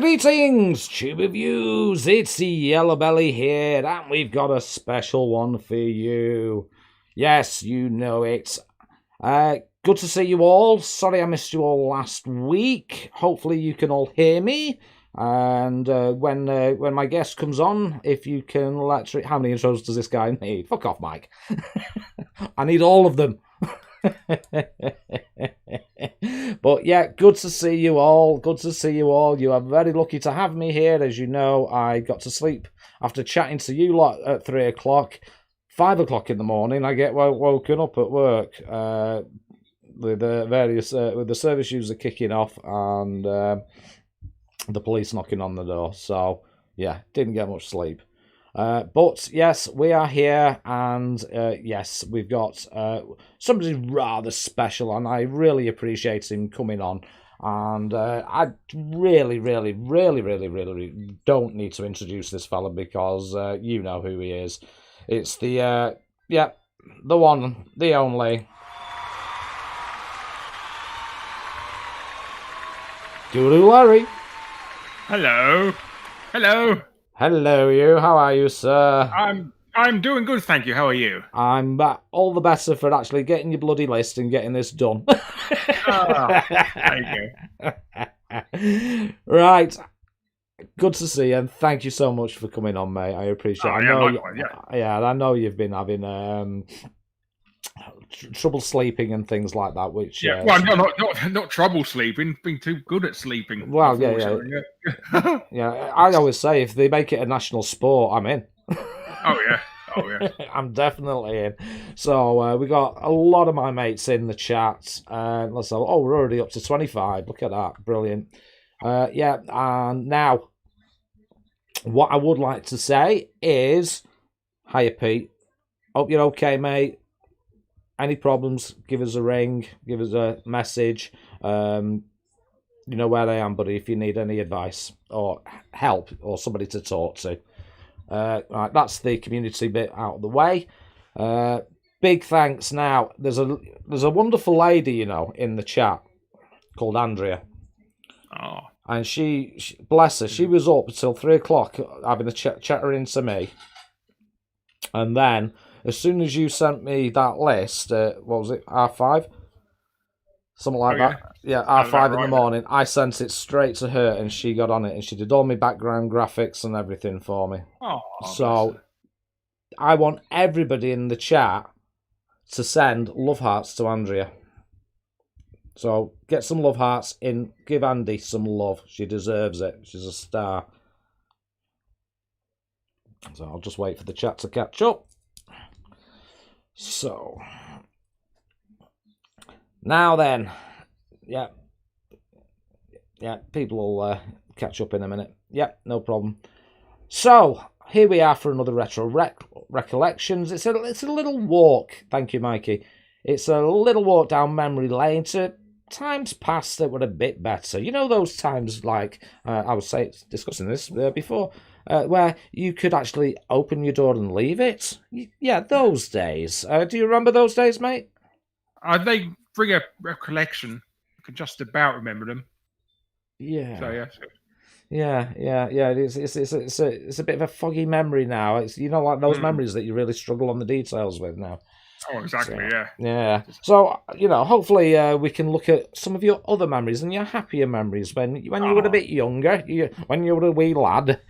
Greetings, Tube Reviews. It's Yellowbelly here, and we've got a special one for you. Yes, you know it. Good to see you all. Sorry I missed you all last week. Hopefully you can all hear me. And when my guest comes on, if you can how many intros does this guy need? Fuck off, Mike. I need all of them. But yeah, good to see you all. Good to see you all. You are very lucky to have me here. As you know, I got to sleep after chatting to you lot at 3 o'clock. 5 o'clock in the morning, I get woken up at work with the service user kicking off and the police knocking on the door. So yeah, didn't get much sleep. But yes, we are here, and yes, we've got somebody rather special, and I really appreciate him coming on. And I really don't need to introduce this fella because you know who he is. It's the one, the only Guru Larry. Hello. Hello, you. How are you, sir? I'm doing good, thank you. How are you? I'm all the better for actually getting your bloody list and getting this done. There you go. Right. Good to see you, and thank you so much for coming on, mate. I appreciate it. I know you've been having trouble sleeping and things like that, which not trouble sleeping, being too good at sleeping. Well, yeah. I always say if they make it a national sport, I'm in. Oh yeah. I'm definitely in. So we got a lot of my mates in the chat. We're already up to 25. Look at that, brilliant. And now what I would like to say is, hiya Pete. Hope you're okay, mate. Any problems, give us a ring, give us a message. You know where I am, buddy, if you need any advice or help or somebody to talk to. Right, that's the community bit out of the way. Big thanks now. There's a wonderful lady, you know, in the chat called Andrea. Oh. And she bless her, she was up until 3 o'clock having a chattering to me. And then as soon as you sent me that list, what was it, R5? Something like that. Yeah, R5 in the morning. I sent it straight to her and she got on it and she did all my background graphics and everything for me. Oh, so I want everybody in the chat to send love hearts to Andrea. So get some love hearts in. Give Andy some love. She deserves it. She's a star. So I'll just wait for the chat to catch up. So now then, yeah, people will catch up in a minute. Yeah, no problem. So here we are for another retro recollections. It's a little walk. Thank you, Mikey. It's a little walk down memory lane to times past that were a bit better. You know those times, like I was discussing this before, where you could actually open your door and leave it. Yeah, those days. Do you remember those days, mate? They bring a recollection. I can just about remember them. Yeah. So yeah. Yeah. It's a bit of a foggy memory now. It's like those memories that you really struggle on the details with now. Oh, exactly. So, yeah. So hopefully we can look at some of your other memories and your happier memories when you were a bit younger, when you were a wee lad.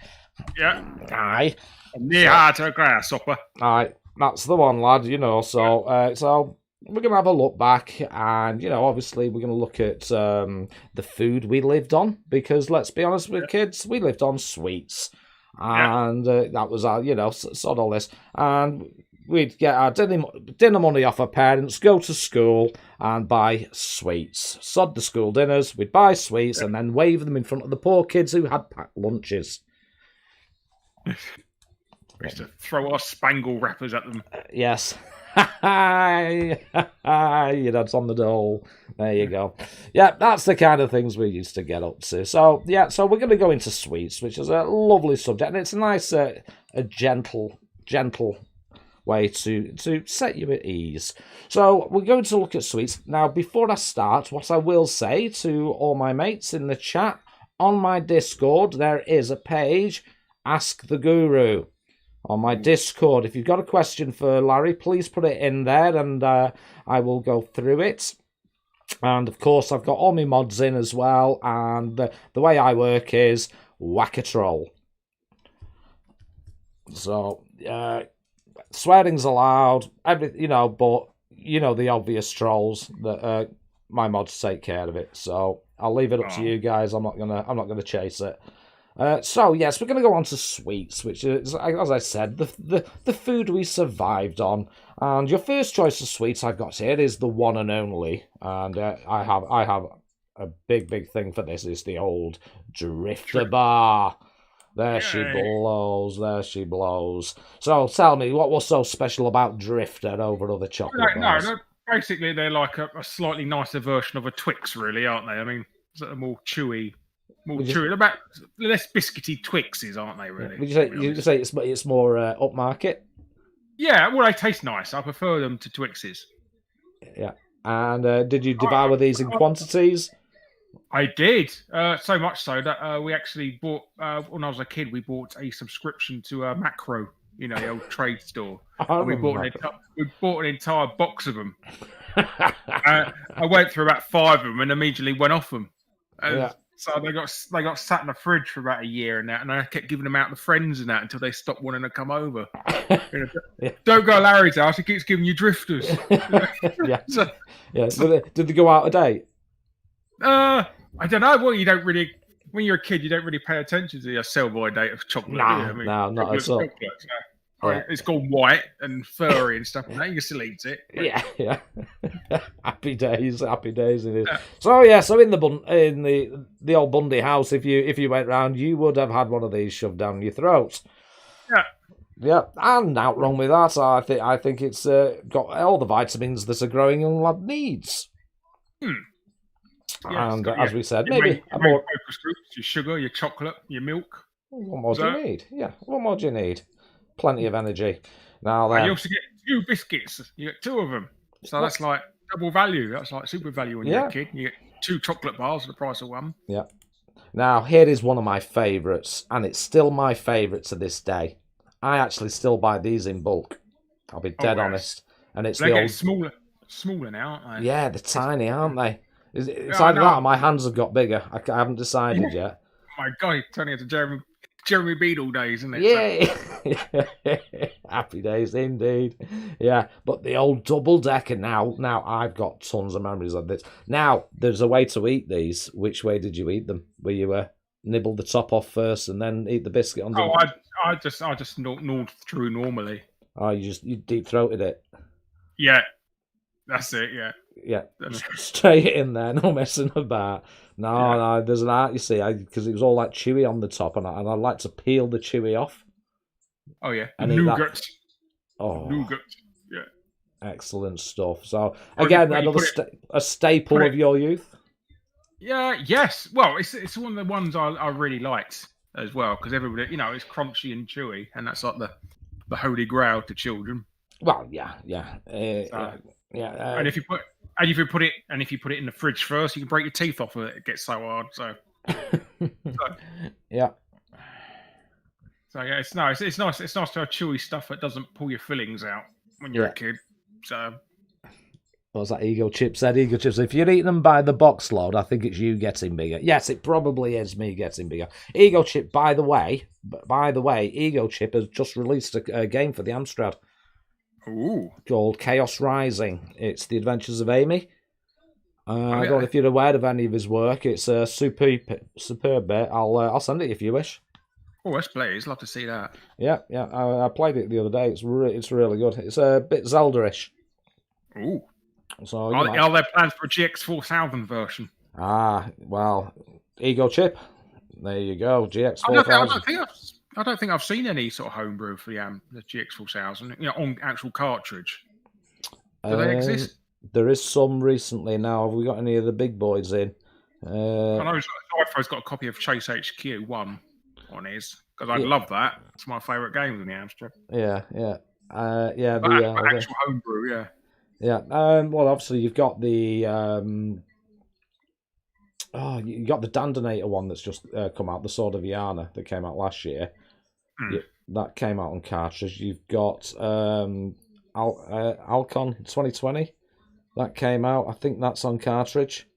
Yeah. Aye. Near heart a grasshopper. Aye, that's the one, lad. So we're gonna have a look back, and obviously we're gonna look at the food we lived on, because let's be honest with kids, we lived on sweets, and that was our sod all this, and we'd get our dinner money off our parents, go to school and buy sweets. Sod the school dinners, we'd buy sweets and then wave them in front of the poor kids who had packed lunches. We used to throw our spangle wrappers at them. Yes. Your dad's on the dole. There you go. Yeah, that's the kind of things we used to get up to. So we're going to go into sweets, which is a lovely subject, and it's a nice, a gentle way to set you at ease. So we're going to look at sweets. Now, before I start, what I will say to all my mates in the chat, on my Discord, there is a page, Ask the Guru. On my Discord, if you've got a question for Larry, please put it in there and I will go through it. And of course, I've got all my mods in as well. And the way I work is whack a troll. So, swearing's allowed, everything, but the obvious trolls that my mods take care of it. So I'll leave it up to you guys. I'm not gonna chase it. So yes, we're gonna go on to sweets, which is, as I said, the food we survived on. And your first choice of sweets I've got here is the one and only, and I have a big thing for this. Is the old Drifter bar. There she blows. There she blows. So tell me, what was so special about Drifter over other chocolate bars? No, basically they're like a slightly nicer version of a Twix, really, aren't they? I mean, sort of more chewy. They're about less biscuity Twixes, aren't they? Really? Would you say it's more upmarket? Yeah, well, they taste nice. I prefer them to Twixes. Yeah, and did you devour these in quantities? I did, so much so that we actually bought, when I was a kid, we bought a subscription to Macro, the old trade store. And we bought an entire box of them. I went through about 5 of them and immediately went off them. So they got sat in the fridge for about a year and that, and I kept giving them out to friends and that until they stopped wanting to come over. Don't go to Larry's house; he keeps giving you drifters. So did they go out of date? I don't know. Well, you don't really. When you're a kid, you don't really pay attention to your sell-by date of chocolate. No, not at all. It's gone white and furry and stuff. Now you can still eat it. Yeah. Happy days it is. Yeah. So in the old Bundy house, if you went round, you would have had one of these shoved down your throat. Yeah, and not wrong with that. I think it's got all the vitamins that a growing young lad needs. And as we said, maybe more focus groups, your sugar, your chocolate, your milk. What more do you need? Yeah, what more do you need? Plenty of energy. Now you also get 2 biscuits. You get 2 of them. So that's like double value. That's like super value when you're a kid. You get 2 chocolate bars for the price of 1. Yeah. Now, here is one of my favourites, and it's still my favourite to this day. I actually still buy these in bulk. I'll be dead honest. And it's getting smaller now, aren't they? Yeah, they're tiny, aren't they? It's either that or my hands have got bigger. I haven't decided yet. My God, you're turning into Jeremy Beadle days, isn't it? Yeah. Happy days indeed. Yeah, but the old double decker now I've got tons of memories of this. Now, there's a way to eat these. Which way did you eat them? Were you nibble the top off first and then eat the biscuit on the I just gnawed through normally. Oh, you deep throated it? Yeah. That's it, yeah. Yeah, straight in there, no messing about. No, there's an art, you see, because it was all like chewy on the top, and I like to peel the chewy off. Oh, yeah. And nougat. Nougat, yeah. Excellent stuff. So, again, a staple of your youth? Yeah, yes. Well, it's one of the ones I really liked as well, because everybody, it's crunchy and chewy, and that's like the holy grail to children. Well, yeah. And if you put it in the fridge first, you can break your teeth off of it. It gets so hard. So yeah. So yeah, it's nice. It's nice to have chewy stuff that doesn't pull your fillings out when you're a kid. So what was that Ego Chip said? Ego Chips. If you're eating them by the box load, I think it's you getting bigger. Yes, it probably is me getting bigger. Ego Chip, by the way, Ego Chip has just released a game for the Amstrad. Ooh. Called Chaos Rising. It's the Adventures of Amy. I don't know if you're aware of any of his work. It's a superb bit. I'll send it if you wish. Oh, let's play. I'd love to see that. Yeah. I played it the other day. It's really good. It's a bit Zelda-ish. Ooh. So are there plans for a GX4000 version? Well, Ego Chip. There you go. GX4000. I don't think I've seen any sort of homebrew for the GX4000, on actual cartridge. Do they exist? There is some recently now. Have we got any of the big boys in? I know Cypher's got a copy of Chase HQ 1 on his, because I love that. It's my favourite game in the Amstrad. Yeah. Actual homebrew, yeah. Yeah. Well, obviously you've got the Oh, you got the Dandanator one that's just come out, the Sword of Yana that came out last year. Yeah, that came out on cartridge. You've got Alcon 2020 that came out. I think that's on cartridge.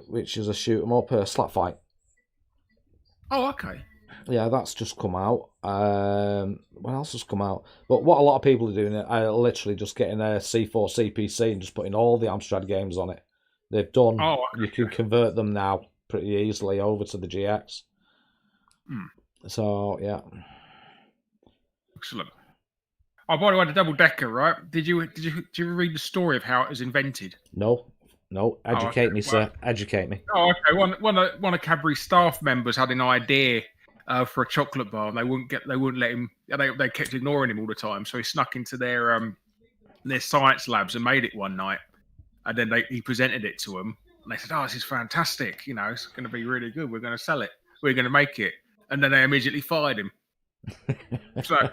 Which is a shoot 'em up, slap fight. Oh, okay. Yeah, that's just come out. What else has come out? But what a lot of people are doing are literally just getting a C4 CPC and just putting all the Amstrad games on it. They've done. Oh, okay. You can convert them now pretty easily over to the GX. So yeah. Excellent. Oh, by the way, the double decker, right? Did you read the story of how it was invented? No. Educate me, sir. Educate me. Oh, okay. One of Cadbury's staff members had an idea for a chocolate bar, and they wouldn't let him. They kept ignoring him all the time. So he snuck into their science labs and made it one night. And then he presented it to them, and they said, "Oh, this is fantastic! You know, it's going to be really good. We're going to sell it. We're going to make it." And then they immediately fired him. So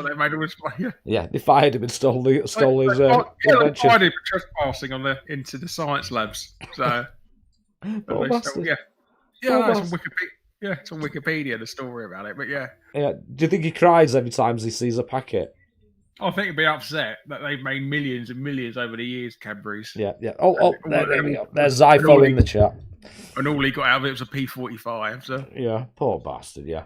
they made him. Yeah, they fired him and stole his invention. They fired him for trespassing into the science labs. So, it's on Wikipedia the story about it. But yeah. Do you think he cries every time he sees a packet? I think he'd be upset that they've made millions and millions over the years, Cadbury's. Yeah. There we go. There's Zypho in the chat. And all he got out of it was a P45. So yeah, poor bastard. Yeah.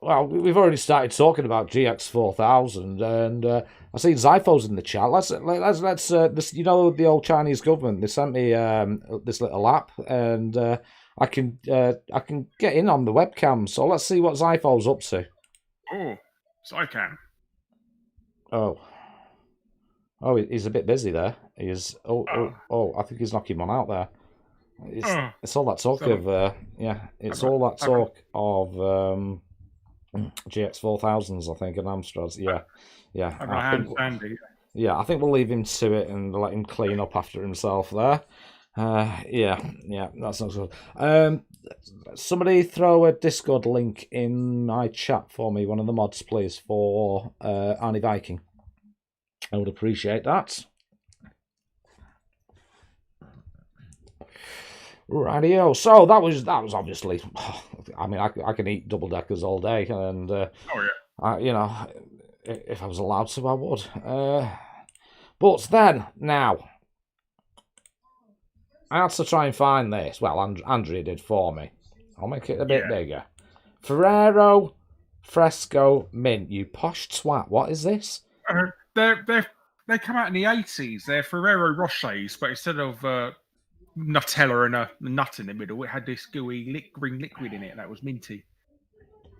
Well, we've already started talking about GX4000, and I see Zypho's in the chat. Let's this, you know, the old Chinese government. They sent me this little app, and I can get in on the webcam. So let's see what Zypho's up to. Oh, Zycam. Oh, he's a bit busy there. He is. I think he's knocking one out there. It's all that talk of GX4000s, I think, and Amstrads. Yeah. I think we'll leave him to it and let him clean up after himself there. That's not good. Somebody throw a Discord link in my chat for me, one of the mods, please, for Arnie Viking. I would appreciate that. Rightio. So that was obviously. I mean, I can eat double deckers all day, and if I was allowed to, I would. But then now, I had to try and find this. Well, Andrea did for me. I'll make it a bit bigger. Ferrero Fresco Mint. You posh twat. What is this? They come out in the 80s. They're Ferrero Rochers, but instead of Nutella and a nut in the middle, it had this gooey green liquid in it, and that was minty.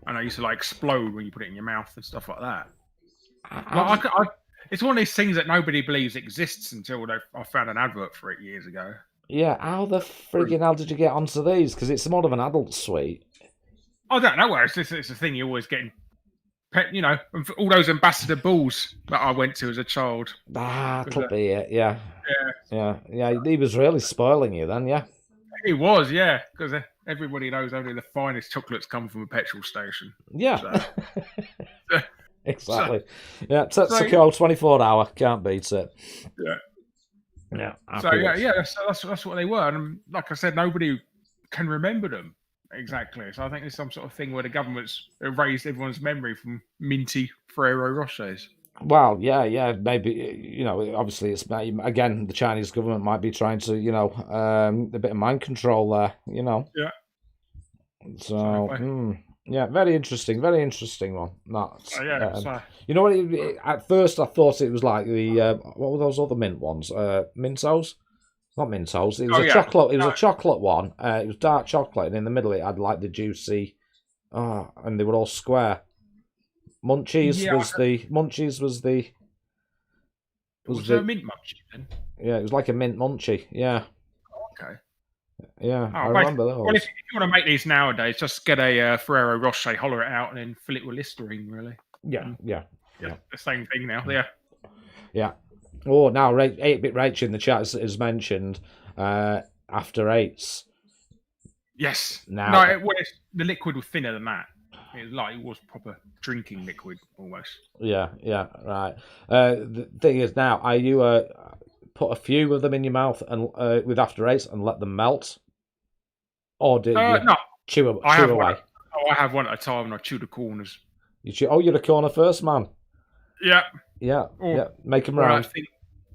And it used to explode when you put it in your mouth and stuff like that. It's one of these things that nobody believes exists until I found an advert for it years ago. Yeah, how the friggin' hell did you get onto these? Because it's more of an adult sweet. I don't know. It's a thing you always get. All those ambassador balls that I went to as a child. Could be it. Yeah. He was really spoiling you then, yeah. He was, yeah, because everybody knows only the finest chocolates come from a petrol station. Yeah. So. Exactly. Tetsuko 24-hour, can't beat it. Yeah. Yeah. So that's what they were, and like I said, nobody can remember them exactly. So I think there's some sort of thing where the government's erased everyone's memory from minty Ferrero Rochers. Well, yeah, maybe, obviously it's, again, the Chinese government might be trying to, a bit of mind control there, Yeah. So, very interesting one. That's, at first I thought it was like the, what were those other mint ones? Mintos? Not Mintos. It was chocolate. It was a chocolate one. It was dark chocolate, and in the middle it had the juicy, and they were all square. Munchies was the. Was there a mint munchie then? Yeah, it was like a mint munchie. Yeah. Okay. Yeah, I remember those. Well, if you want to make these nowadays, just get a Ferrero Rocher, hollow it out, and then fill it with Listerine. Really. Yeah. The same thing now. Yeah. Yeah. Oh, now 8-bit Rach in the chat has mentioned after eights. Yes. Now, the liquid was thinner than that. It was proper drinking liquid almost. Yeah, right. The thing is now, are you put a few of them in your mouth and with After Eights and let them melt, or did you No, chew away? I have one at a time, and I chew the corners. You chew. Oh, you're a corner first man. Yeah. Yeah. Or, yeah. Make them round.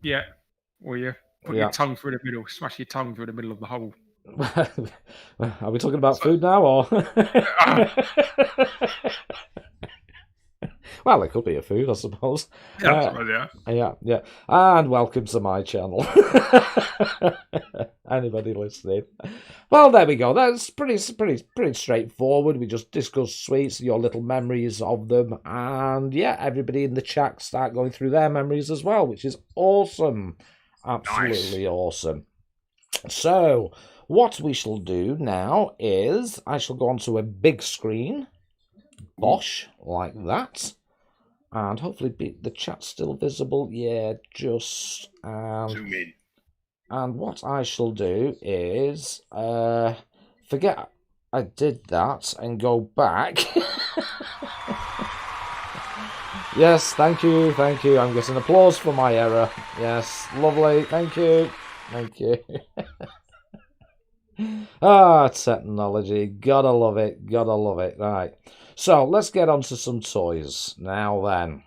Yeah. Or you put your tongue through the middle, smash your tongue through the middle of the hole. Are we talking about food now, or? Well, it could be a food, I suppose. Yeah. Yeah. And welcome to my channel. Anybody listening? Well, there we go. That's pretty straightforward. We just discuss sweets, your little memories of them, and yeah, everybody in the chat start going through their memories as well, which is awesome. Absolutely awesome. So, what we shall do now is I shall go onto a big screen. Bosh, like that. And hopefully the chat's still visible. Yeah, just... Zoom in. And what I shall do is... forget I did that and go back. Yes, thank you. I'm getting applause for my error. Yes, lovely. Thank you. Technology. Gotta love it. Right. So, let's get on to some toys. Now then.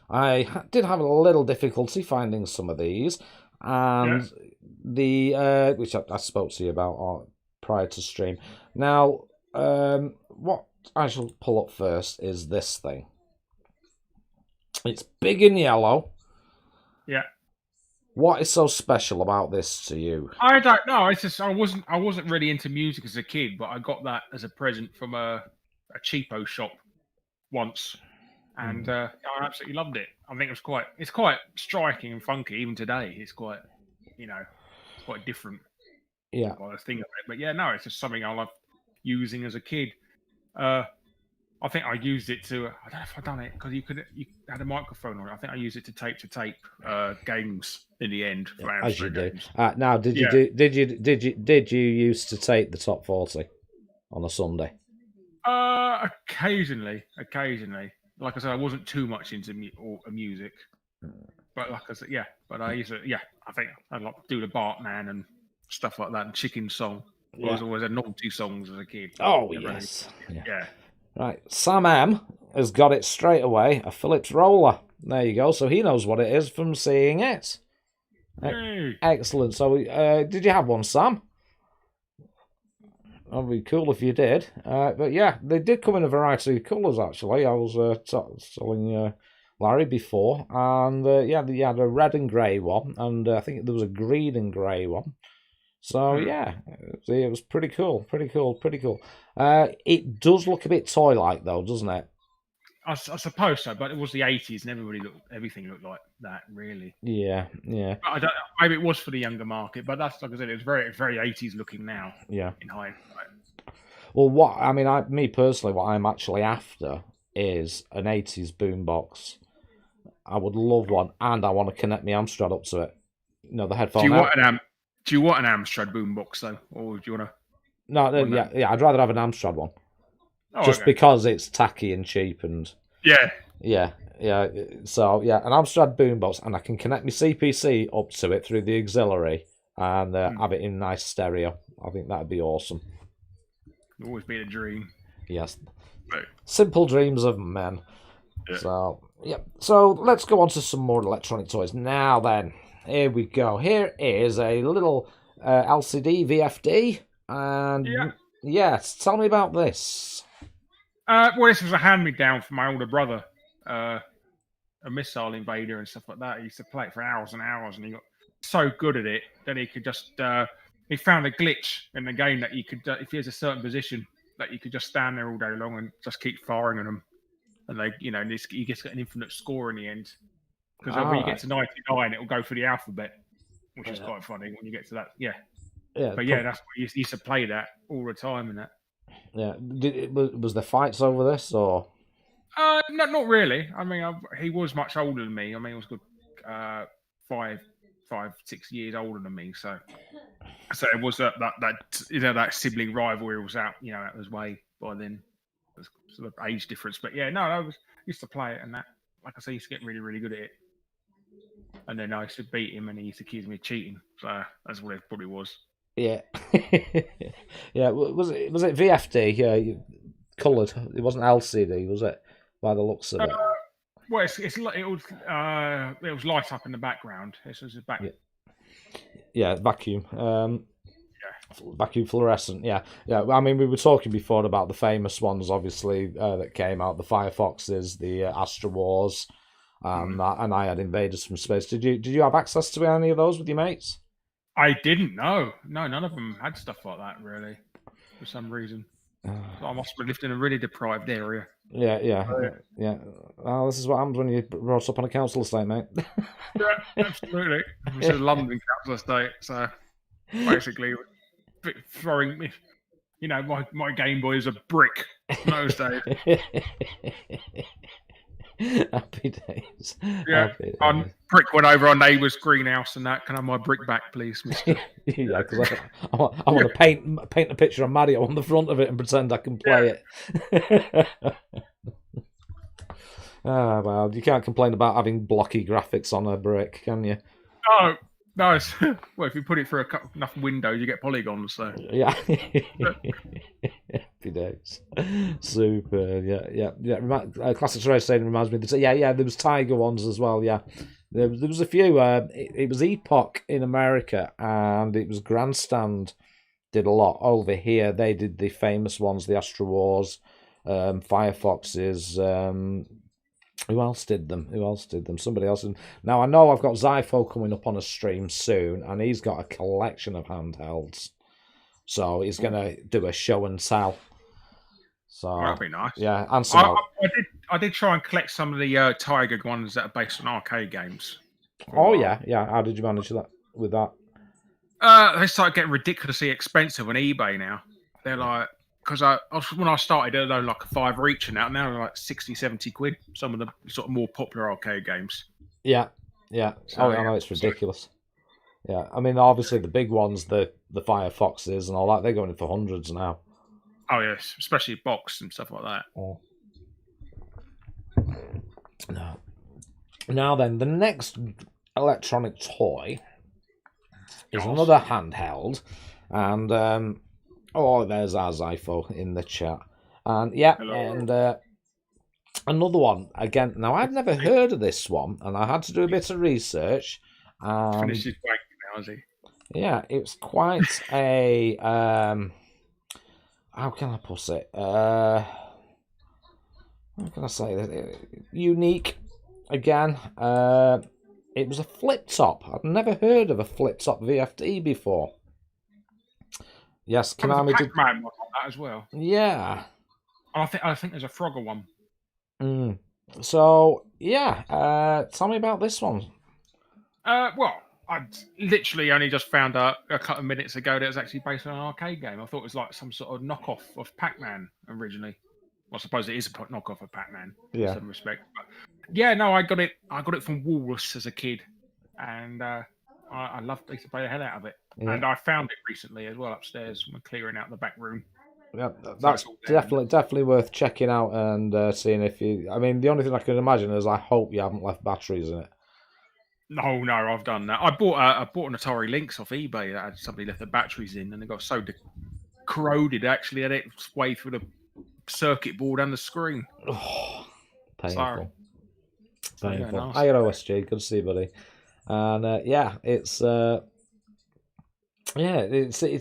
I did have a little difficulty finding some of these. And the... which I spoke to you about prior to stream. Now, what I shall pull up first is this thing. It's big and yellow. Yeah. What is so special about this to you? I don't know. It's just I wasn't really into music as a kid, but I got that as a present from a cheapo shop once, and I absolutely loved it. I think it's quite striking and funky even today. It's quite, it's quite different. Yeah. By the thing of it, but yeah, no, it's just something I loved using as a kid. I think I used it to. I don't know if I've done it because you had a microphone on it. I think I used it to tape games in the end. For as you do. Games. Now, did you used to tape the top 40 on a Sunday? Occasionally. Like I said, I wasn't too much into music, but like I said, yeah. But I used to, I think I'd like to do the Bartman and stuff like that, and Chicken Song. I was always had novelty songs as a kid. Oh yes. Really, yeah. Right, Sam M has got it straight away, a Philips roller. There you go, so he knows what it is from seeing it. Excellent. So, did you have one, Sam? That'd be cool if you did. But yeah, they did come in a variety of colours, actually. I was telling Larry before, and they had a red and grey one, and I think there was a green and grey one. So yeah, it was pretty cool. It does look a bit toy-like though, doesn't it? I suppose so, but it was the 80s and everything looked like that, really. Yeah. But I don't know, maybe it was for the younger market, but that's, like I said, it's very, very 80s looking now. Yeah. In hindsight. Well, me personally, what I'm actually after is an 80s boombox. I would love one, and I want to connect my Amstrad up to it. The headphone. Do you want an Amstrad boombox though, or do you want to? No, I'd rather have an Amstrad one, because it's tacky and cheap and. Yeah. So an Amstrad boombox, and I can connect my CPC up to it through the auxiliary and have it in nice stereo. I think that'd be awesome. Always been a dream. Yes. Right. Simple dreams of men. Yeah. So let's go on to some more electronic toys now. Then. Here we go. Here is a little LCD VFD. And yes, tell me about this. Well, this was a hand-me-down from my older brother. A Missile Invader and stuff like that. He used to play it for hours and hours, and he got so good at it that he could just... he found a glitch in the game that you could, if he has a certain position, that you could just stand there all day long and just keep firing at them. And he gets an infinite score in the end. Because when you get to 99, it'll go for the alphabet, which is quite funny when you get to that. Yeah. But that's what he used to play that all the time and that. Yeah. Was there fights over this or? Not really. I mean, he was much older than me. I mean, he was good 6 years older than me. So it was that sibling rivalry was out of his way by then. There's sort of age difference, but I used to play it and that. Like I say, he used to get really, really good at it. And then I used to beat him, and he used to accuse me of cheating. So that's what it probably was. Yeah. Yeah. Was it VFD? Yeah, coloured. It wasn't LCD, was it? By the looks of it. Well, it was light up in the background. This was a back. Yeah, vacuum. Vacuum fluorescent. Yeah. I mean, we were talking before about the famous ones, obviously, that came out: the Firefoxes, the Astra Wars, and I had Invaders from Space. Did you have access to any of those with your mates? I didn't know. No, none of them had stuff like that, really, for some reason. So I must have lived in a really deprived area. Yeah. Well, this is what happens when you brought up on a council estate, mate. Yeah, absolutely. This is a London council estate, so basically throwing me. My Game Boy is a brick in those days. Happy days. Yeah, brick went over our neighbour's greenhouse and that. Can I have my brick back, please, mister? Yeah, because I want to paint a picture of Mario on the front of it and pretend I can play it. Well, you can't complain about having blocky graphics on a brick, can you? Oh, no. Well, if you put it through enough windows, you get polygons. So yeah. Happy days. Super. Yeah. Classic Race Stadium reminds me of there was Tiger ones as well. Yeah, there was a few. It was Epoch in America, and it was Grandstand did a lot over here. They did the famous ones, the Astra Wars, Firefoxes. Who else did them? Somebody else. Now I know I've got Zypho coming up on a stream soon, and he's got a collection of handhelds. So he's going to do a show and tell. So that'd be nice. Yeah, I did try and collect some of the Tiger ones that are based on arcade games. Oh yeah. How did you manage that with that? They start getting ridiculously expensive on eBay now. They're like, because when I started, they were like a $5 each, and now they're like 60, 70 quid. Some of the sort of more popular arcade games. Yeah. So, I know it's ridiculous. Yeah, I mean, obviously the big ones, the Firefoxes and all that, they're going for hundreds now. Oh yes, especially box and stuff like that. Oh. No. Now then, the next electronic toy is another handheld, and there's our Zypho in the chat, and another one again. Now I've never heard of this one, and I had to do a bit of research. Finished his break now, has he? Yeah, it's quite a how can I put it? How can I say this? Unique again. It was a flip top. I've never heard of a flip top VFD before. Yes, Konami did Pac-Man was on that as well. Yeah. I think there's a Frogger one. So yeah, tell me about this one. Well, I literally only just found out a couple of minutes ago that it was actually based on an arcade game. I thought it was like some sort of knockoff of Pac-Man originally. Well, I suppose it is a knockoff of Pac-Man in some respect. But yeah, no, I got it from Walrus as a kid, and I used to play the hell out of it. Yeah. And I found it recently as well upstairs when clearing out the back room. Yeah, that's definitely worth checking out and seeing if you. I mean, the only thing I can imagine is I hope you haven't left batteries in it. No, I've done that. I bought an Atari Lynx off eBay that had somebody left the batteries in, and it got so corroded actually that its way through the circuit board and the screen. Oh, painful. Sorry. Painful. Yeah, I got OSG. Good to see you, buddy. And it's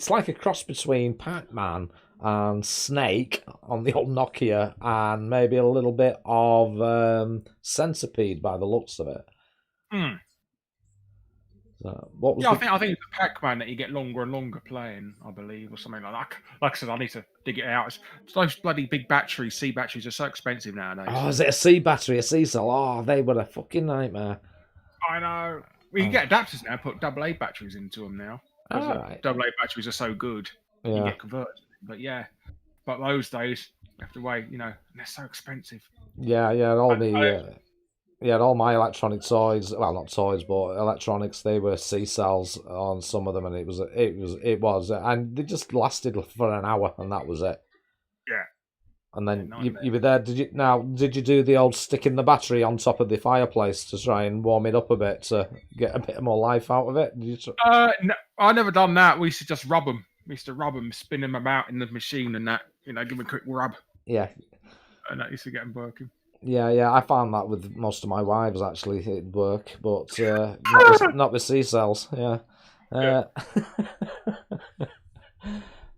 like a cross between Pac-Man and Snake on the old Nokia, and maybe a little bit of Centipede by the looks of it. So, what was I think it's the Pac-Man that you get longer and longer playing, I believe, or something like that. Like I said, I need to dig it out. It's those bloody big batteries, C batteries, are so expensive nowadays. Oh, is it a C battery, a C cell? Oh, they were a fucking nightmare. I know. Well, you can get adapters now, put AA batteries into them now. Right. AA batteries are so good, you get converted. But those days, you have to wait, and they're so expensive. All my electronic toys, well, not toys, but electronics, they were C cells on some of them, and it was, and they just lasted for an hour, and that was it. Yeah. And then nightmare. you were there. Did you do the old sticking the battery on top of the fireplace to try and warm it up a bit to get a bit more life out of it? No, I never done that. We used to just rub them. We used to rub them, spin them about in the machine, and that give them a quick rub, Yeah, and that used to get them working. yeah. I found that with most of my wives actually it'd work, but not with C cells. Yeah.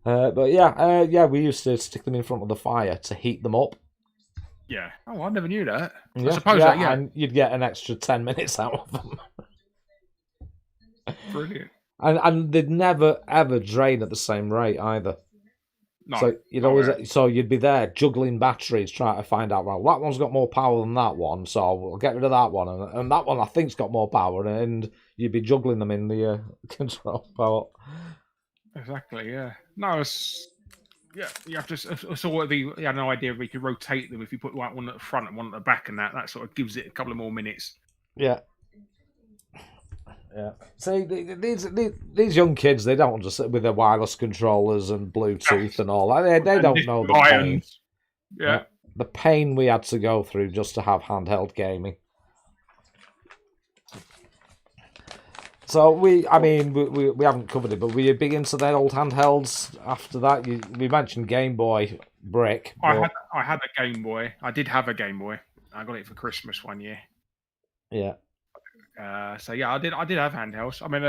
But yeah, we used to stick them in front of the fire to heat them up. Yeah. Oh, I never knew that. Yeah, I suppose that, yeah. And you'd get an extra 10 minutes out of them. Brilliant. And they'd never ever drain at the same rate either. No. So you'd be there juggling batteries, trying to find out, well, that one's got more power than that one, so we'll get rid of that one, and that one I think's got more power, and you'd be juggling them in the control power. Exactly. Yeah. No, you have to sort of you had no idea if we could rotate them if you put one at the front and one at the back, and that sort of gives it a couple of more minutes. Yeah. Yeah. See, these young kids, they don't just sit with their wireless controllers and Bluetooth and all that. They don't know the pain. Yeah. The pain we had to go through just to have handheld gaming. So we haven't covered it, but were you big into their old handhelds after that? We mentioned Game Boy Brick. I had a Game Boy. I did have a Game Boy. I got it for Christmas one year. Yeah. So yeah, I did have handhelds. I mean,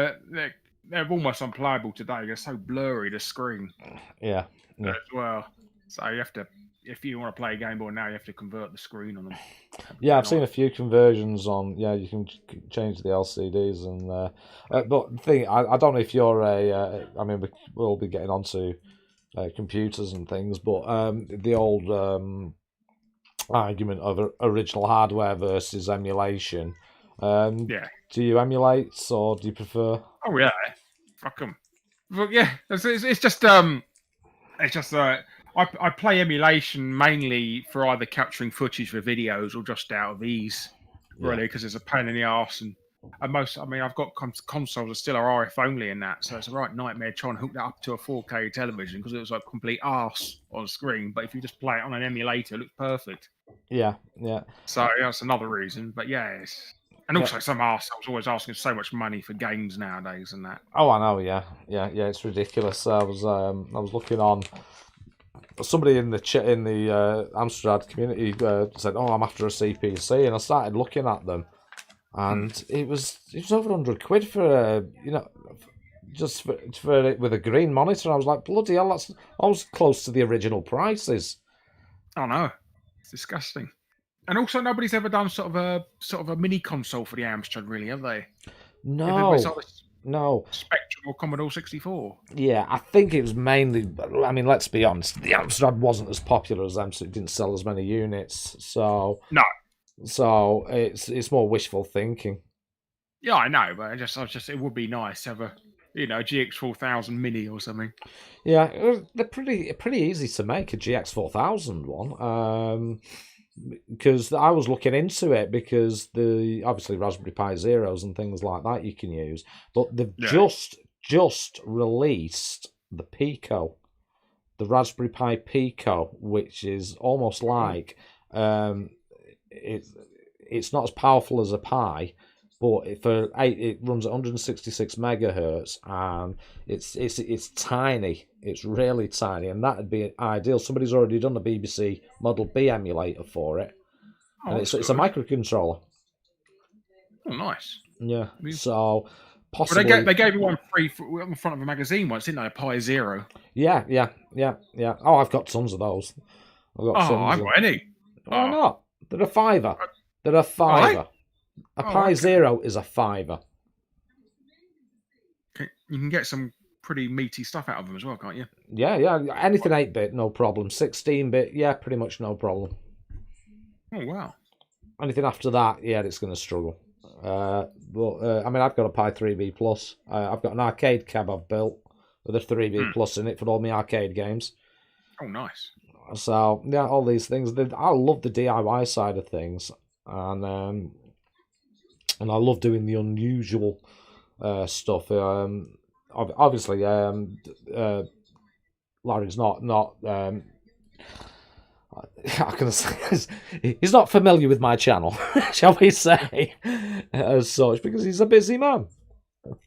they're almost unplayable today. They're so blurry, the screen. Yeah. As well. So you have to, if you want to play a Game Boy now, you have to convert the screen on them. Yeah, I've seen a few conversions on. Yeah, you can change the LCDs and. But the thing, I don't know if you're I mean, we'll be getting onto computers and things, but the old argument of original hardware versus emulation. Yeah. Do you emulate or do you prefer? Oh yeah, fuck them. But yeah, it's just I play emulation mainly for either capturing footage for videos or just out of ease, really, because it's a pain in the arse and most. I mean, I've got consoles that still are RF only in that, so it's a right nightmare trying to hook that up to a 4K television because it was like complete arse on screen. But if you just play it on an emulator, it looks perfect. Yeah. So that's another reason. But yeah, and also some arseholes always asking so much money for games nowadays and that. Oh, I know. Yeah. It's ridiculous. I was looking on. Somebody in the Amstrad community said, "Oh, I'm after a CPC," and I started looking at them, and it was over £100 for just for it with a green monitor. I was like, bloody hell, that's almost close to the original prices. Oh no, it's disgusting. And also, nobody's ever done sort of a mini console for the Amstrad, really, have they? No. No. Spectrum or Commodore 64. Yeah, I think it was mainly. I mean, let's be honest. The Amstrad wasn't as popular as them, so it didn't sell as many units. So no. So it's more wishful thinking. Yeah, I know, but it would be nice to have a GX 4000 Mini or something. Yeah, they're pretty easy to make, a GX 4000 one. Because I was looking into it because obviously Raspberry Pi Zeros and things like that you can use, but they've just released the Pico, the Raspberry Pi Pico, which is almost like it's not as powerful as a Pi, but it runs at 166 megahertz and it's tiny. It's really tiny, and that'd be ideal. Somebody's already done a BBC Model B emulator for it. Oh, it's a microcontroller. Oh, nice. Yeah. So possibly they gave you one free on the front of a magazine once, didn't they? A Pi Zero. Yeah. Oh, I've got tons of those. I've got any. Why not? They're a £5. They're a £5. Right? A Pi Zero is a £5. You can get some pretty meaty stuff out of them as well, can't you? Yeah. Anything 8-bit, no problem. 16-bit, yeah, pretty much no problem. Oh, wow. Anything after that, yeah, it's going to struggle. But I mean, I've got a Pi 3B Plus. I've got an arcade cab I've built with a 3B Plus in it for all my arcade games. Oh, nice. So, yeah, all these things. I love the DIY side of things. And I love doing the unusual stuff. Obviously, Larry's not how can I say? He's not familiar with my channel, shall we say, as such, because he's a busy man.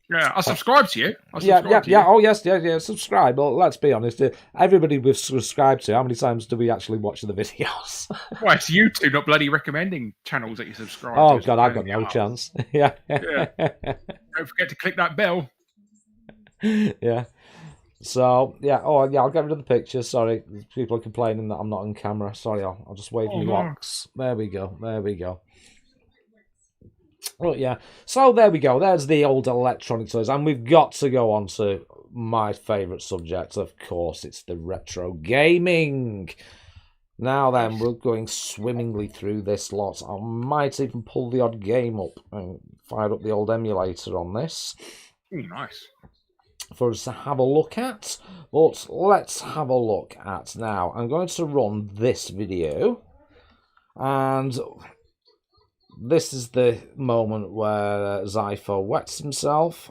Yeah, I subscribe to you. Yeah. Oh, yes, yeah. Subscribe. But let's be honest. Everybody we've subscribed to, how many times do we actually watch the videos? Well, it's you two not bloody recommending channels that you subscribe to. Oh, God, I've got no chance. Yeah. Don't forget to click that bell. Yeah. So, yeah. Oh, yeah, I'll get rid of the picture. Sorry. People are complaining that I'm not on camera. Sorry, I'll just wave my locks. There we go. Well, yeah. So there we go. There's the old electronic toys. And we've got to go on to my favourite subject. Of course, it's the retro gaming. Now then, we're going swimmingly through this lot. I might even pull the odd game up and fire up the old emulator on this. Oh, nice. For us to have a look at. But let's have a look at now. I'm going to run this video. And this is the moment where Zypho wets himself.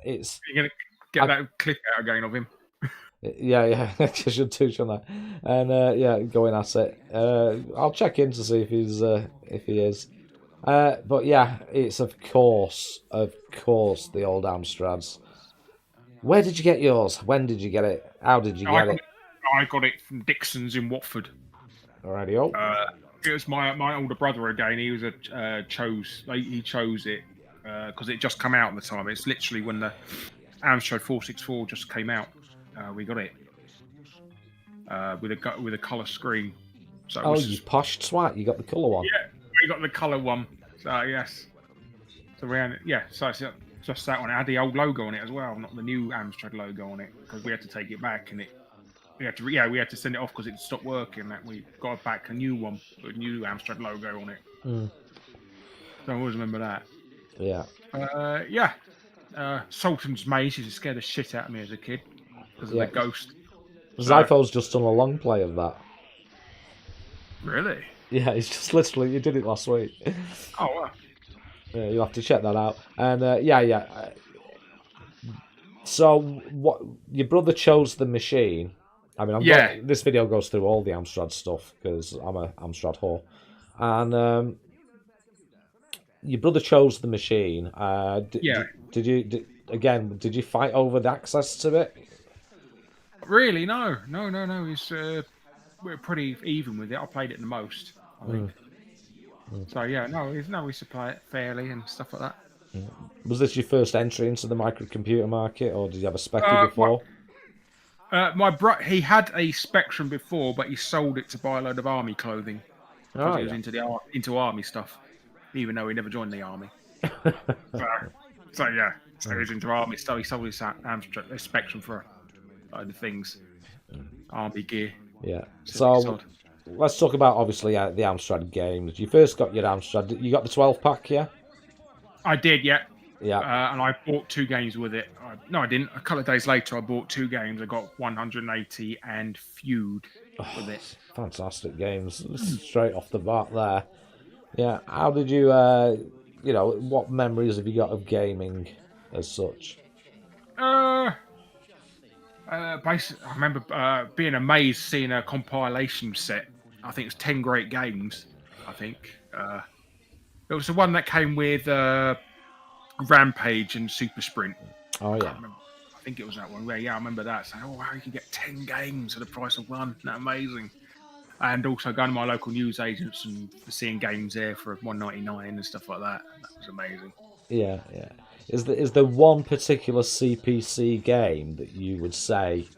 It's You're going to get that clip out again of him. Yeah, I should do, shouldn't I? And yeah, going at it. I'll check in to see if he is. But yeah, it's of course the old Amstrads. Where did you get yours? When did you get it? How did you get it? I got it from Dixon's in Watford. Alrighty. It was my older brother again. He was he chose it because it just come out at the time. It's literally when the Amstrad 464 just came out. We got it with a colour screen. So you posh twat! You got the colour one. Yeah, we got the colour one. So yes, so it's just that one. It had the old logo on it as well, not the new Amstrad logo on it, because we had to take it back and we had to send it off because it stopped working. That we got back a new one with a new Amstrad logo on it. So I always remember that. Yeah. Sultan's Maze used to scare the shit out of me as a kid because of the ghost. Zypho's just done a long play of that. Really? Yeah, he did it last week. Oh, wow. Yeah, you'll have to check that out. And so, what your brother chose the machine? I mean, this video goes through all the Amstrad stuff because I'm a Amstrad whore. And your brother chose the machine. Did you fight over the access to it? Really? No. We're pretty even with it. I played it the most, I think. So we used to play it fairly and stuff like that. Was this your first entry into the microcomputer market, or did you have a Spectre before? My brother, he had a Spectrum before, but he sold it to buy a load of army clothing because he was into army stuff, even though he never joined the army. So he was into army stuff. He sold his Amstrad Spectrum for the things, army gear. Yeah. So let's talk about obviously the Amstrad games. You first got your Amstrad. You got the 12-pack, yeah? I did, yeah. Yeah. And I bought 2 games with it. No, I didn't. A couple of days later, I bought 2 games. I got 180 and Feud with it. Fantastic games, straight off the bat there. Yeah. How did you, what memories have you got of gaming as such? Basically, I remember being amazed seeing a compilation set. I think it's 10 great games. I think it was the one that came with Rampage and Super Sprint. Oh yeah, I think it was that one. Yeah, I remember that. Saying, "Oh wow, you can get 10 games for the price of one. Isn't that amazing?" And also going to my local news agents and seeing games there for $1.99 and stuff like that. That was amazing. Yeah. Is there one particular CPC game that you would say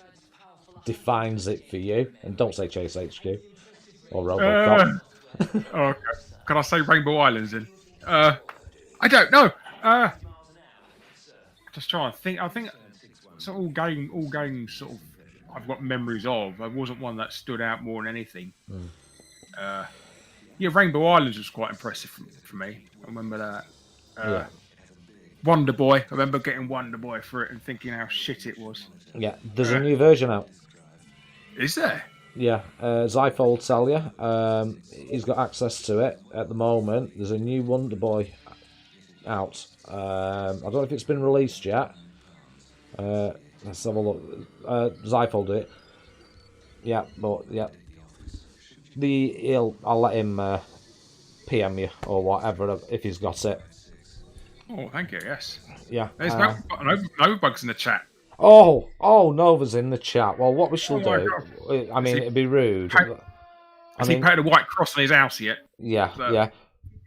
defines it for you? And don't say Chase HQ or Robocop. Okay. Can I say Rainbow Islands then? I don't know. Just trying to think. I think it's all games sort of I've got memories of. There wasn't one that stood out more than anything. Rainbow Islands was quite impressive for me. I remember that. Wonder Boy. I remember getting Wonder Boy for it and thinking how shit it was. Yeah, there's a new version out. Is there? Yeah, Zypho will tell you. He's got access to it at the moment. There's a new Wonder Boy out. I don't know if it's been released yet. Let's have a look. Zypho did it. Yeah, but yeah. I'll let him PM you or whatever if he's got it. Oh, thank you. Yes. Yeah. There's no bugs in the chat. Oh, Nova's in the chat. Well, what we shall Oh my do, God. I mean, it'd be rude. Has he painted a white cross on his house yet? Yeah, So. yeah.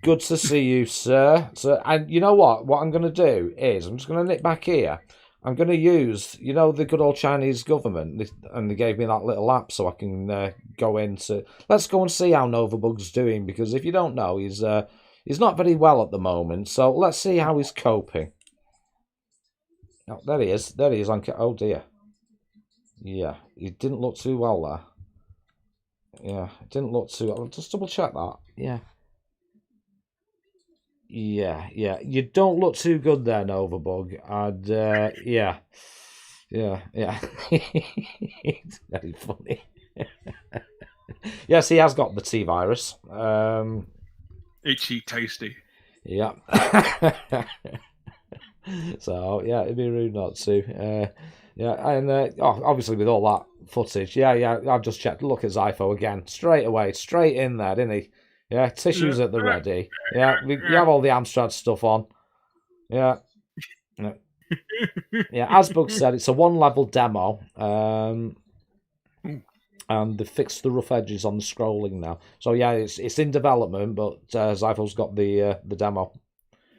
Good to see you, sir. So, and you know what? What I'm going to do is I'm just going to nip back here. I'm going to use, the good old Chinese government, and they gave me that little app so I can go into. Let's go and see how Novabug's doing, because if you don't know, he's not very well at the moment. So let's see how he's coping. Oh, there he is. There he is. Oh dear. Yeah, he didn't look too well there. Yeah, it didn't look too. I'll just double check that. Yeah. Yeah. You don't look too good there, Novabug. And yeah. It's very funny. Yes, he has got the T virus. Itchy, tasty. Yeah. So yeah, it'd be rude not to. Yeah, and obviously with all that footage, yeah, I've just checked. Look at Zypho again, straight in there, didn't he? Yeah, tissues at the ready. Yeah, you have all the Amstrad stuff on. Yeah. Yeah, as Bug said, it's a one-level demo, and they fixed the rough edges on the scrolling now. So yeah, it's in development, but Zypho's got the demo.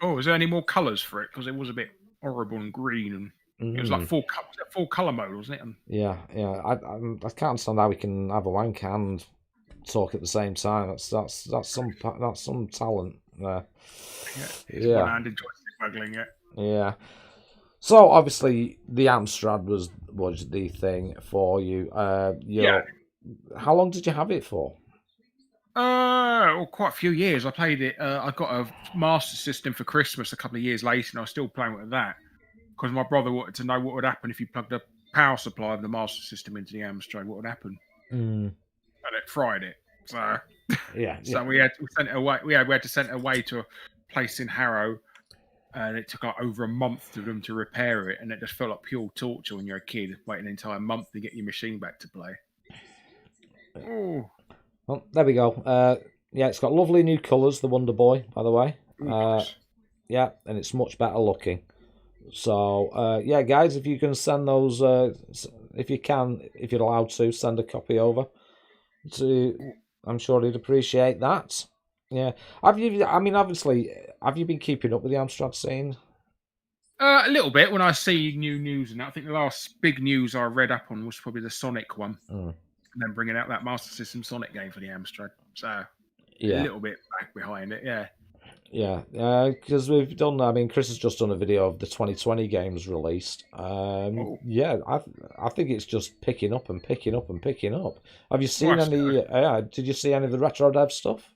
Oh, is there any more colours for it? Because it was a bit horrible and green, and it was like full colour mode, wasn't it? And... Yeah. I can't understand how we can have a wank and talk at the same time. That's some talent there. Yeah. One-handed joystick juggling it. Yeah. So obviously the Amstrad was the thing for you. Yeah. How long did you have it for? Quite a few years. I played it. I got a Master System for Christmas a couple of years later, and I was still playing with that because my brother wanted to know what would happen if you plugged a power supply of the Master System into the Amstrad. What would happen? And it fried it. So so we sent it away. We had to send it away to a place in Harrow, and it took like over a month for them to repair it, and it just felt like pure torture when you're a kid waiting an entire month to get your machine back to play. Oh. Well, there we go. Yeah, it's got lovely new colours, the Wonder Boy, by the way. Yeah, and it's much better looking. So, yeah, guys, if you can send those, if you're allowed to, send a copy over. I'm sure he'd appreciate that. Yeah. Obviously, have you been keeping up with the Amstrad scene? A little bit when I see new news, and I think the last big news I read up on was probably the Sonic one. And then bringing out that Master System Sonic game for the Amstrad. So, a little bit back behind it, yeah. Yeah, because we've done, Chris has just done a video of the 2020 games released. Yeah, I think it's just picking up and picking up and picking up. Have you seen any, did you see any of the Retro Dev stuff?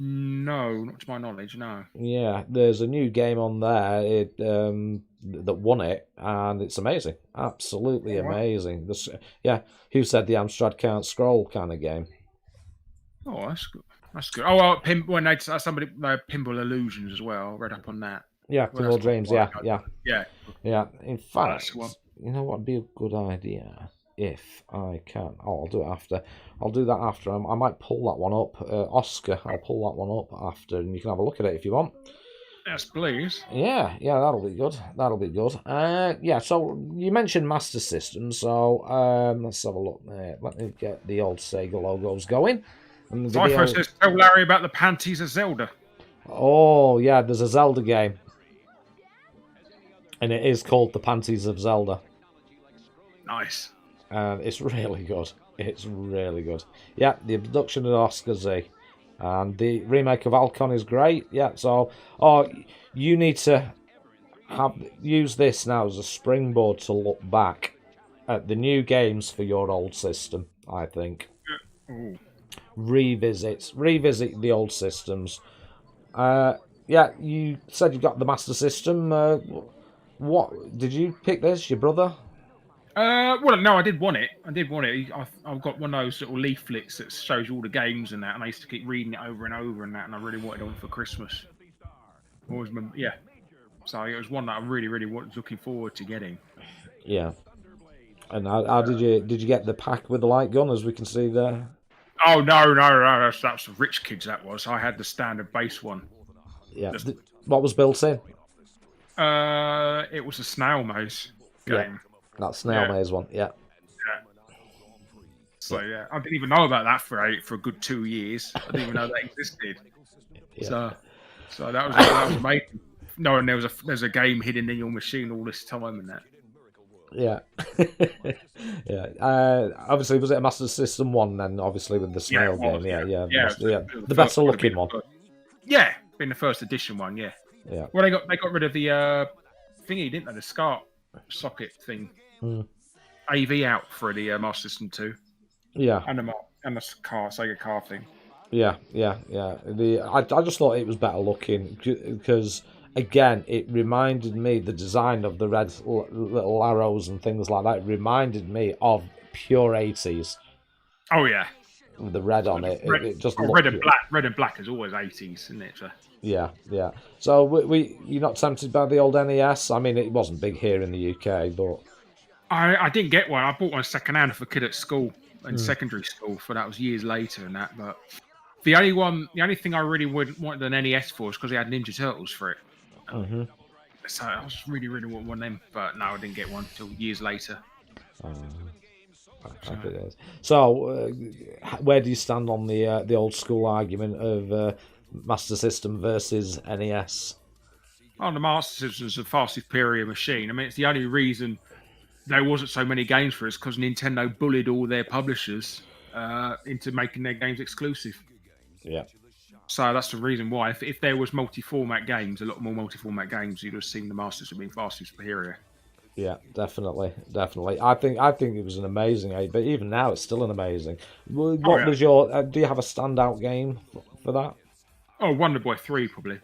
No, not to my knowledge, no. Yeah, there's a new game on there that won it, and it's amazing. Absolutely amazing. Who said the Amstrad can't scroll kind of game? Oh, that's good. That's good. Oh, well, when they Pinball Illusions as well. I read up on that. Yeah, Pinball Dreams, yeah. In fact, you know what would be a good idea? If I can. Oh, I'll do it after. I'll do that after. I might pull that one up. Oscar, I'll pull that one up after, and you can have a look at it if you want. Yes, please. Yeah, that'll be good. Yeah, so you mentioned Master System, so let's have a look there. Let me get the old Sega logos going. Zypho says, tell Larry about the panties of Zelda. Oh, yeah, there's a Zelda game. And it is called The Panties of Zelda. Nice. It's really good. It's really good. Yeah, the abduction of Oscar Z. And the remake of Alcon is great. Yeah, so you need to use this now as a springboard to look back at the new games for your old system, I think. Ooh. Revisit the old systems. Yeah, you said you got the Master System. What did you pick this? Your brother? Well, no, I did want it. I've got one of those little leaflets that shows you all the games and that, and I used to keep reading it over and over and that, and I really wanted one for Christmas. Yeah. So it was one that I really, really was looking forward to getting. Yeah. And how did you get the pack with the light gun, as we can see there? Oh no, that's the rich kids. That was. I had the standard base one. Yeah. What was built in? It was a snail maze game. Yeah, that snail maze one. Yeah. So yeah, I didn't even know about that for a good 2 years. I didn't even know that existed. Yeah. So that was amazing. Knowing there's a game hidden in your machine all this time and that. Yeah. Obviously, was it a Master System 1 then? Obviously, with the snail game. Yeah. The better looking one. Yeah, been the first edition one. Yeah. Well, they got rid of the thingy, didn't they? The SCART socket thing. AV out for the Master System 2. Yeah. And the Sega car thing. Yeah. I just thought it was better looking because, again, it reminded me, the design of the red little arrows and things like that, reminded me of pure 80s. Oh, yeah. With the red on it. It just looked... Red and black is always 80s, isn't it? So. Yeah. So you're not tempted by the old NES? I mean, it wasn't big here in the UK, but... I didn't get one. I bought one second-hand for a kid at school, in secondary school, for that was years later and that, but... The only thing I really wanted an NES for is because they had Ninja Turtles for it. So I was really want one of them, but no, I didn't get one until years later. So, where do you stand on the old school argument of Master System versus NES? Well, the Master System is a far superior machine. I mean, it's the only reason there wasn't so many games for us because Nintendo bullied all their publishers into making their games exclusive. Yeah. So that's the reason why. If there was multi-format games, a lot more multi-format games, you'd have seen the Master System being vastly superior. Yeah, definitely. I think it was an amazing game, but even now it's still an amazing. What was your? Do you have a standout game for that? Oh, Wonder Boy 3 probably.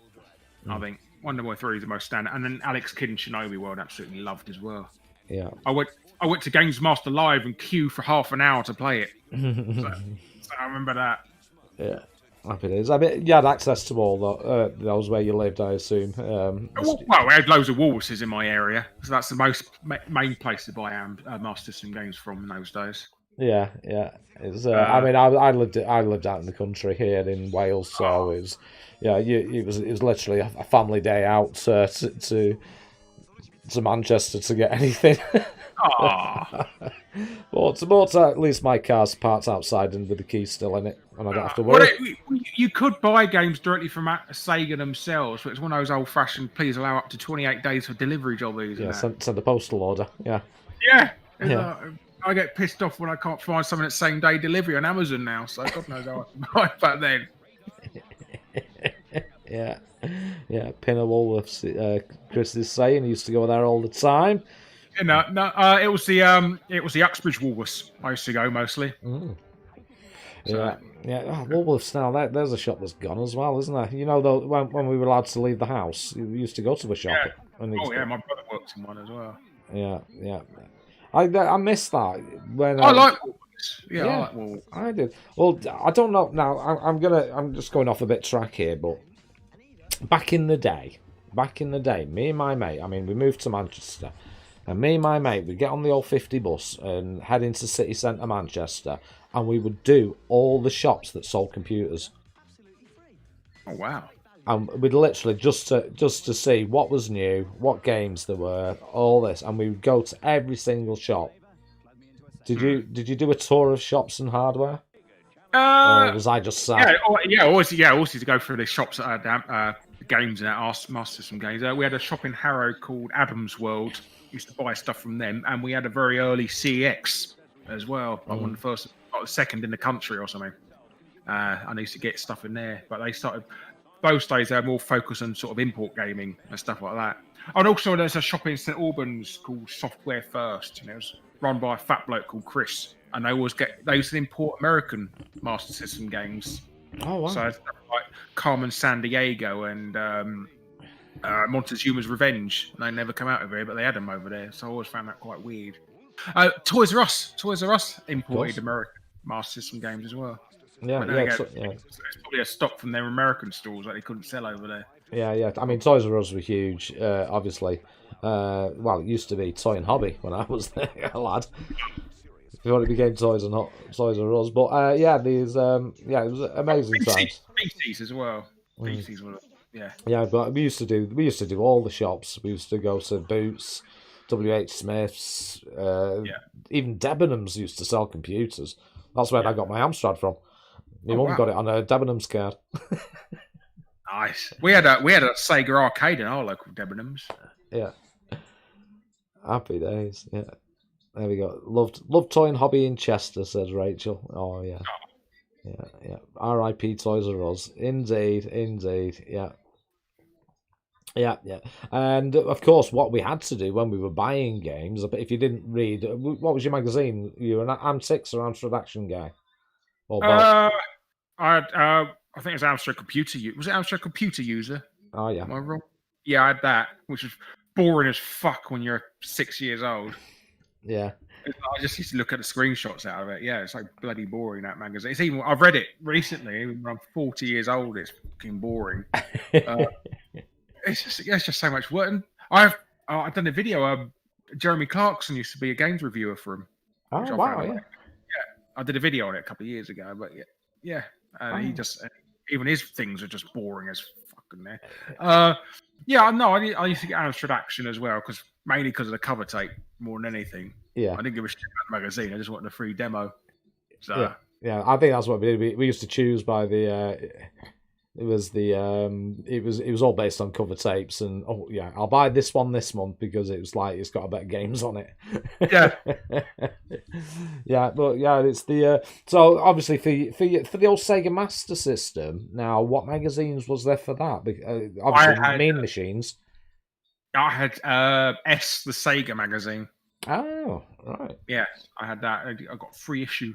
I think Wonder Boy 3 is the most standout, and then Alex Kidd in Shinobi World absolutely loved as well. Yeah. I went to Games Master Live and queue for half an hour to play it. so I remember that. Yeah. Happy days. I mean, you had access to all those where you lived, I assume. Well, we had loads of Walruses in my area, so that's the most main place to buy Master System games from in those days. Yeah. It's, I mean, I lived out in the country here in Wales, so it was literally a family day out to Manchester to get anything. But at least my car's parked outside and with the key still in it, and I don't have to worry. You could buy games directly from Sega themselves, but it's one of those old-fashioned, please allow up to 28 days for delivery jobbies. Yeah, send a postal order, yeah. I get pissed off when I can't find something that's same-day delivery on Amazon now, so God knows how I can buy it back then. Yeah, Pinner Wolves, Chris is saying he used to go there all the time. No, it was the Uxbridge Woolworths I used to go mostly. So. Yeah. Woolworths now. There's a shop that's gone as well, isn't there? You know, though, when we were allowed to leave the house, we used to go to the shop. Yeah. My brother works in one as well. Yeah. I miss that. When I like Woolworths. Yeah, I like Woolworths. I did. Well, I don't know now. I'm just going off a bit track here, but back in the day, me and my mate. I mean, we moved to Manchester. And me and my mate would get on the old 50 bus and head into city centre Manchester, and we would do all the shops that sold computers. Oh wow! And we'd literally just to see what was new, what games there were, all this, and we would go to every single shop. Did you do a tour of shops and hardware? Or was I just sad? Always to go through the shops that had games in our Master System games. We had a shop in Harrow called Adams World. Used to buy stuff from them, and we had a very early CX as well. Like one of the first, the second in the country or something. I used to get stuff in there, but they started. Those days they were more focused on sort of import gaming and stuff like that. And also there's a shop in St Albans called Software First, and it was run by a fat bloke called Chris. And they used to import American Master System games. Oh wow! So like Carmen San Diego and. Montezuma's Revenge. They never come out over here, but they had them over there, so I always found that quite weird. Toys R Us imported American Master System games as well. It's probably a stock from their American stores that they couldn't sell over there. Yeah. I mean, Toys R Us were huge, obviously. Well, it used to be Toy and Hobby when I was there, a lad. before it became Toys R Us. But yeah, these it was amazing times. BC's as well. BC's were Yeah, but we used to do all the shops. We used to go to Boots, WH Smith's, even Debenhams used to sell computers. That's where I got my Amstrad from. My mum got it on a Debenhams card. Nice. We had a Sega arcade in our local Debenhams. Yeah. Happy days. Yeah. There we go. Loved toy and hobby in Chester, says Rachel. Oh yeah. Yeah. R.I.P. Toys R Us. Indeed. Yeah. Yeah. And of course, what we had to do when we were buying games, if you didn't read, what was your magazine? You were an Am6 or Amstrad Action guy? Or both? I think it was Amstrad Computer. Was it Amstrad Computer User? Oh yeah. Am I wrong? Yeah, I had that, which was boring as fuck when you're 6 years old. Yeah. I just used to look at the screenshots out of it. Yeah, it's like bloody boring, that magazine. It's even I've read it recently. Even when I'm 40 years old, it's fucking boring. It's just so much work. And I've done a video. Jeremy Clarkson used to be a games reviewer for him. Oh wow! Yeah. I did a video on it a couple of years ago, but yeah. He just even his things are just boring as fucking there. I used to get Amstrad Action as well mainly because of the cover tape more than anything. Yeah, I didn't give a shit about the magazine. I just wanted a free demo. So yeah. I think that's what we did. We used to choose by the. It was all based on cover tapes, and I'll buy this one this month because it's got a better games on it. Yeah. It's the so obviously for the old Sega Master System. Now, what magazines was there for that? Obviously, Mean Machines. I had the Sega magazine. Oh, right. Yeah, I had that. I got free issue.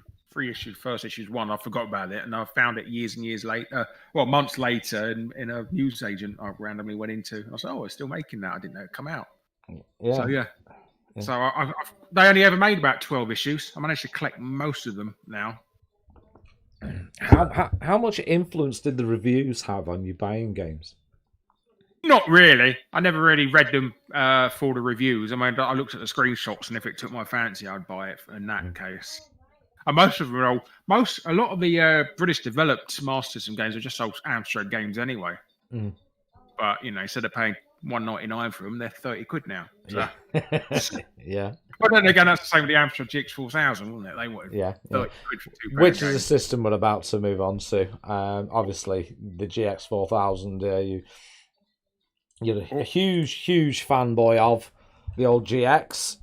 First issue's one. I forgot about it, and I found it years and years later. Months later, in a news agent I randomly went into. I said, "Oh, it's still making that. I didn't know it come out." Yeah. So yeah. So they only ever made about 12 issues. I managed to collect most of them now. How much influence did the reviews have on you buying games? Not really. I never really read them for the reviews. I mean, I looked at the screenshots, and if it took my fancy, I'd buy it. In that case. And most of them a lot of the British developed Master System games are just old Amstrad games anyway. But instead of paying $1.99 for them, they're £30 now. So. Yeah. But then again, that's the same with the Amstrad GX4000, wasn't it? They wanted £30 for £2. Which is a system we're about to move on to. Obviously, the GX4000. You're a huge fanboy of the old GX.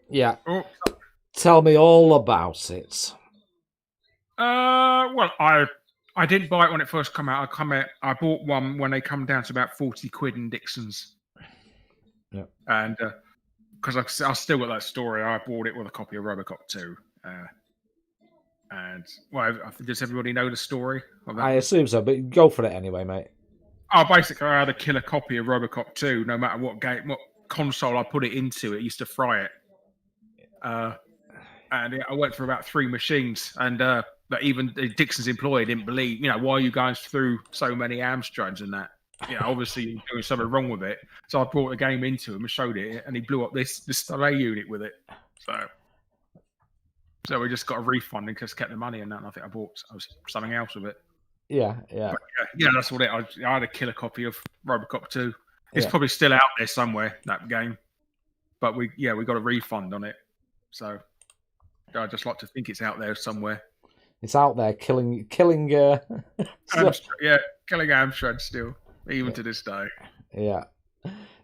Yeah. Oh. Tell me all about it. Well, I didn't buy it when it first came out. I bought one when they come down to about £40 in Dixon's. Yeah. And because I still got that story, I bought it with a copy of Robocop 2. And does everybody know the story? I assume so, but go for it anyway, mate. Basically, I had a killer copy of Robocop 2. No matter what console I put it into, it used to fry it. And I went for about 3 machines, and that even the Dixon's employee didn't believe, why you guys threw so many Amstrads and that. Obviously you're doing something wrong with it. So I brought the game into him and showed it, and he blew up this delay unit with it. So we just got a refund and just kept the money, and that. And I think I bought something else with it. Yeah. But that's what it. I had a killer copy of Robocop 2. It's probably still out there somewhere, that game. But we got a refund on it. So. I just like to think it's out there somewhere. It's out there killing. Killing Amstrad still, even to this day. Yeah.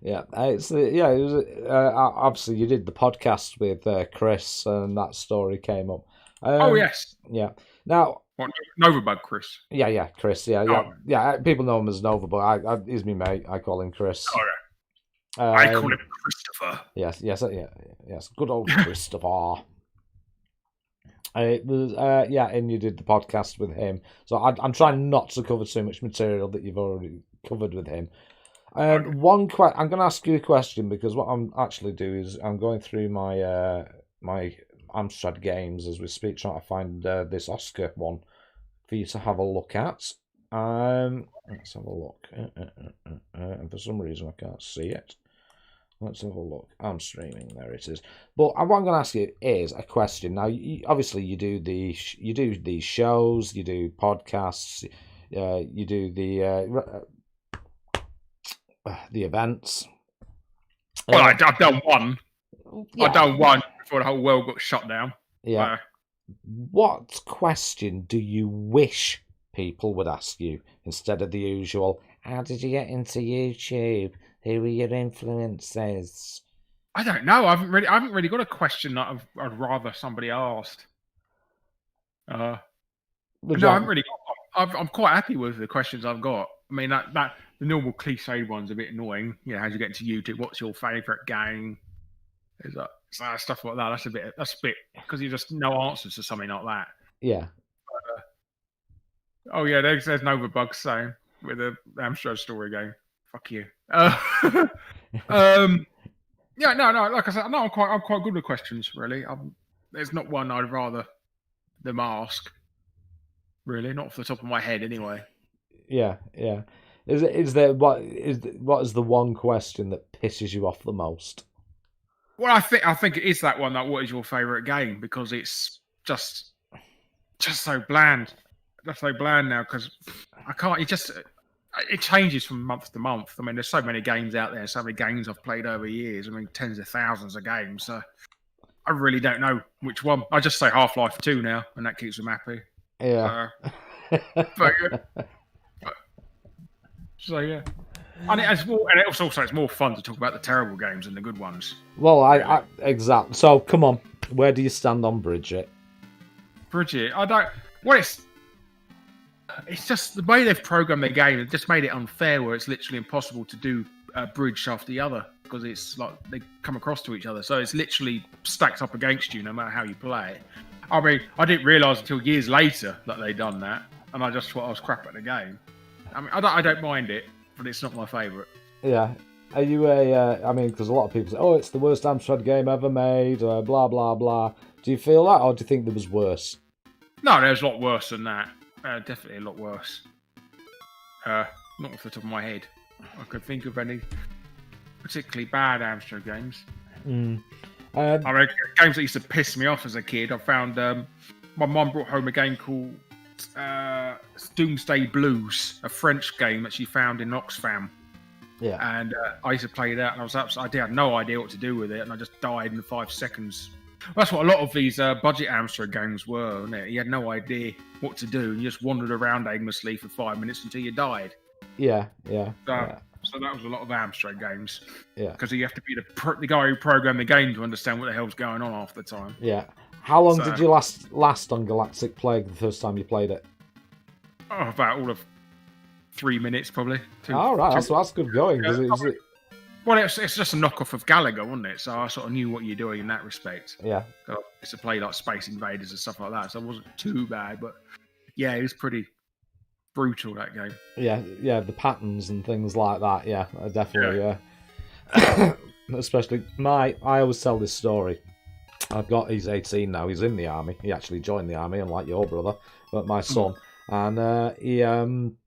It's It was obviously you did the podcast with Chris, and that story came up. Oh yes. Yeah. Now. What, Novabug Chris? Yeah, Chris. Yeah. People know him as Nova, but he's my mate. I call him Chris. Oh yeah. I call him Christopher. Yes. Good old Christopher. It was and you did the podcast with him. So I'm trying not to cover too much material that you've already covered with him. I'm going to ask you a question, because what I'm actually doing is I'm going through my my Amstrad games as we speak, trying to find this Oscar one for you to have a look at. Let's have a look. And for some reason I can't see it. Let's have a look. I'm streaming. There it is. But what I'm going to ask you is a question. Now, obviously, you do these shows, you do podcasts, you do the events. Well, I've done one. Yeah. I've done one before the whole world got shut down. Yeah. What question do you wish people would ask you instead of the usual, how did you get into YouTube? Who were your influences? I don't know. I haven't really got a question that I'd rather somebody asked. No, I haven't really got. I'm quite happy with the questions I've got. I mean, that the normal cliche one's a bit annoying. You know, how do you get into YouTube? What's your favourite game? Is that stuff like that? That's a bit because you just no answers to something like that. Yeah. Oh yeah, there's Novabugs saying with the Amstrad story game. Fuck you. Yeah, no. Like I said, no, I'm quite good with questions. Really, there's not one I'd rather them ask. Really, not off the top of my head, anyway. Yeah. Is there what is the one question that pisses you off the most? Well, I think it is that one. That what is your favourite game? Because it's just so bland. Just so bland now. Because I can't. It changes from month to month. I mean, there's so many games out there. So many games I've played over years. I mean, tens of thousands of games. So I really don't know which one. I just say Half-Life 2 now, and that keeps them happy. Yeah. So yeah. And it's more fun to talk about the terrible games than the good ones. Well, I exactly. So come on, where do you stand on Bridget? Bridget, I don't. Well, it's just the way they've programmed their game. It just made it unfair, where it's literally impossible to do a bridge after the other because it's like they come across to each other. So it's literally stacked up against you, no matter how you play it. I mean, I didn't realise until years later that they'd done that, and I just thought I was crap at the game. I mean, I don't mind it, but it's not my favourite. Yeah. Are you I mean, because a lot of people say, oh, it's the worst Amstrad game ever made, blah, blah, blah. Do you feel that, or do you think there was worse? No, there's a lot worse than that. Definitely a lot worse. Not off the top of my head. I could think of any particularly bad Amstrad games. I mean, games that used to piss me off as a kid. I found my mum brought home a game called Doomsday Blues, a French game that she found in Oxfam. Yeah. And I used to play that, and I had no idea what to do with it, and I just died in 5 seconds. That's what a lot of these budget Amstrad games were, wasn't it? You had no idea what to do, and you just wandered around aimlessly for 5 minutes until you died. Yeah. So that was a lot of Amstrad games. Yeah. Because you have to be the guy who programmed the game to understand what the hell's going on half the time. Yeah. How long did you last on Galactic Plague the first time you played it? Oh, about all of 3 minutes, probably. All right, that's good going. Well, it's just a knockoff of Gallagher, wasn't it? So I sort of knew what you're doing in that respect. Yeah. So I used to play like Space Invaders and stuff like that, so it wasn't too bad. But yeah, it was pretty brutal, that game. Yeah, the patterns and things like that. Yeah, definitely. Yeah. Especially I always tell this story. He's 18 now. He's in the army. He actually joined the army, unlike your brother, but my son, and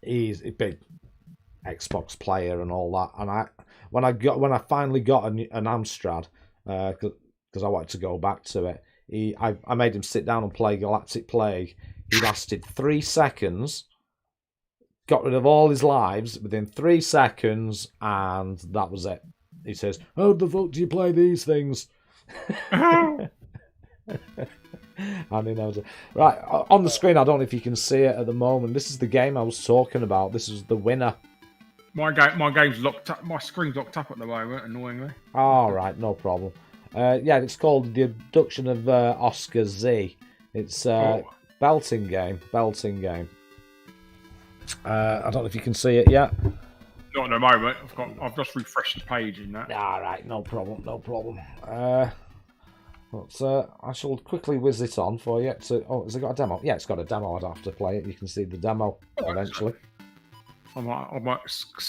he's a big Xbox player and all that. And when I finally got an Amstrad, because I wanted to go back to it, I made him sit down and play Galactic Plague. He lasted 3 seconds, got rid of all his lives within 3 seconds, and that was it. He says, "How the fuck do you play these things?" And he knows it. Right, on the screen, I don't know if you can see it at the moment. This is the game I was talking about. This is the winner. My game's locked up. My screen's locked up at the moment, annoyingly. All right, no problem. Yeah, it's called The Abduction of Oscar Z. It's belting game. I don't know if you can see it yet. Not at the moment. I've just refreshed the page in that. All right, no problem. I shall quickly whiz it on for you. Has it got a demo? Yeah, it's got a demo. I'd have to play it. You can see the demo eventually. I might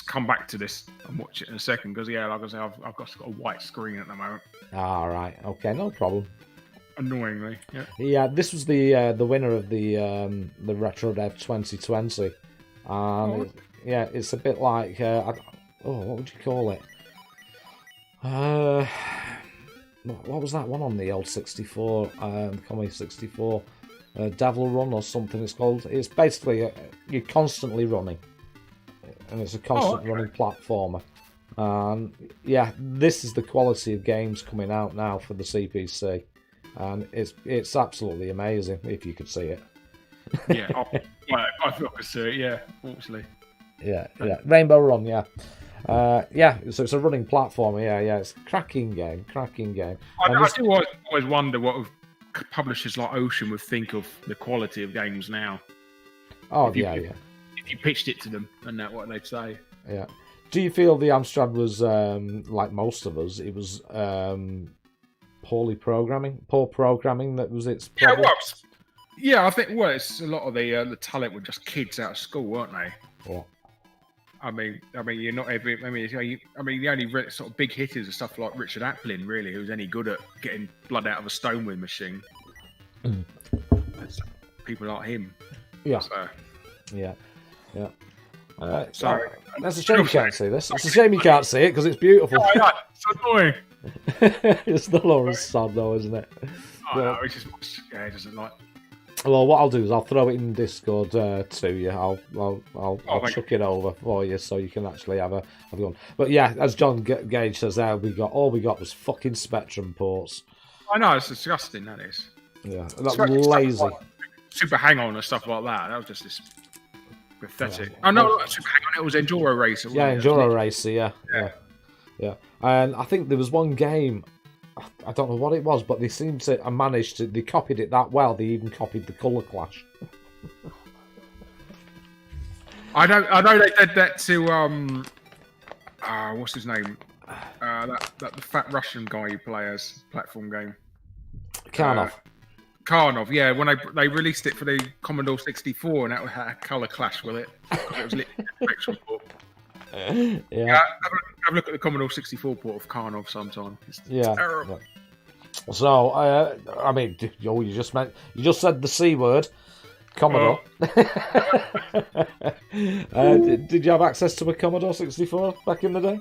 come back to this and watch it in a second because, yeah, like I say, I've got a white screen at the moment. All right, okay, no problem. Annoyingly, yeah. Yeah, this was the winner of the Retro Dev 2020. Yeah, it's a bit like what would you call it? What was that one on the old 64, Commodore 64? Devil Run or something it's called. It's basically, you're constantly running. And it's a constant running platformer. And yeah, this is the quality of games coming out now for the CPC. And it's absolutely amazing, if you could see it. Yeah, I feel I could see it, yeah, fortunately. Yeah. Rainbow Run, yeah. So it's a running platformer, yeah. It's a cracking game. I do always wonder what publishers like Ocean would think of the quality of games now. Oh, if you pitched it to them and that, what they'd say. Yeah. Do you feel the Amstrad was, like most of us, it was poor programming that was its problem? Yeah, it was. Yeah, I think, it's a lot of the talent were just kids out of school, weren't they? Yeah. I mean, you're not every. The only sort of big hitters are stuff like Richard Applin, really, who's any good at getting blood out of a stoneware machine. People like him. Yeah. So. Yeah. Sorry. That's a shame you can't see this. It's a shame you can't see it because it's beautiful. Yeah, it's annoying. It's the Lawrence sad though, isn't it? No, it's just he doesn't like. Well, what I'll do is I'll throw it in Discord to you. I'll chuck it over for you so you can actually have a one. But yeah, as John Gage says there, all we got was fucking Spectrum ports. I know, it's disgusting. That is. Yeah, that's lazy. Like Super Hang On and stuff like that. That was just this pathetic. I know, Super Hang On. It was Enduro Racer. Yeah, Enduro Racer. Yeah. And I think there was one game. I don't know what it was, but they seemed to have managed to. They copied it that well. They even copied the colour clash. I know they did that to what's his name? The fat Russian guy you play as platform game. Karnov, yeah. When they released it for the Commodore 64, and that had a colour clash with it. It was literally a spectrum port. Yeah. Have a look at the Commodore 64 port of Karnov sometime. It's terrible. Yeah. So, I mean, you just said the C word, Commodore. Did you have access to a Commodore 64 back in the day?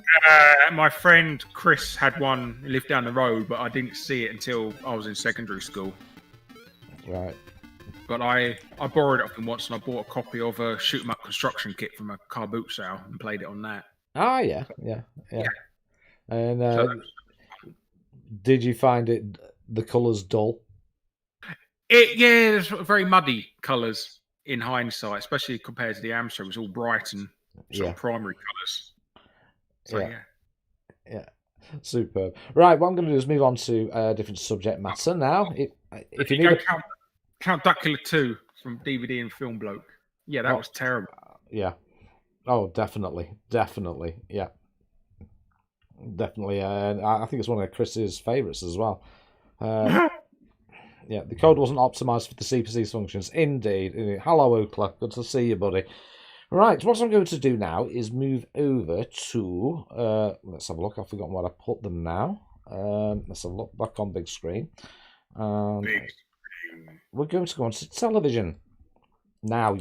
My friend Chris had one. He lived down the road, but I didn't see it until I was in secondary school. Right. But I borrowed it off him once, and I bought a copy of a shoot 'em up construction kit from a car boot sale and played it on that. Ah, yeah. And did you find the colours dull? There's very muddy colours in hindsight, especially compared to the Amstrad. It was all bright and sort of primary colours. So, yeah. Superb. Right, what I'm going to do is move on to a different subject matter now. If you need Count Dracula 2 from DVD and Film Bloke. Yeah, that was terrible. Yeah. Oh, definitely. Yeah. Definitely. I think it's one of Chris's favourites as well. Yeah, the code wasn't optimised for the CPC's functions. Indeed. Hello, Ookla. Good to see you, buddy. Right, what I'm going to do now is move over to... let's have a look. I've forgotten where I put them now. Let's have a look back on big screen. We're going to go on to television. Now,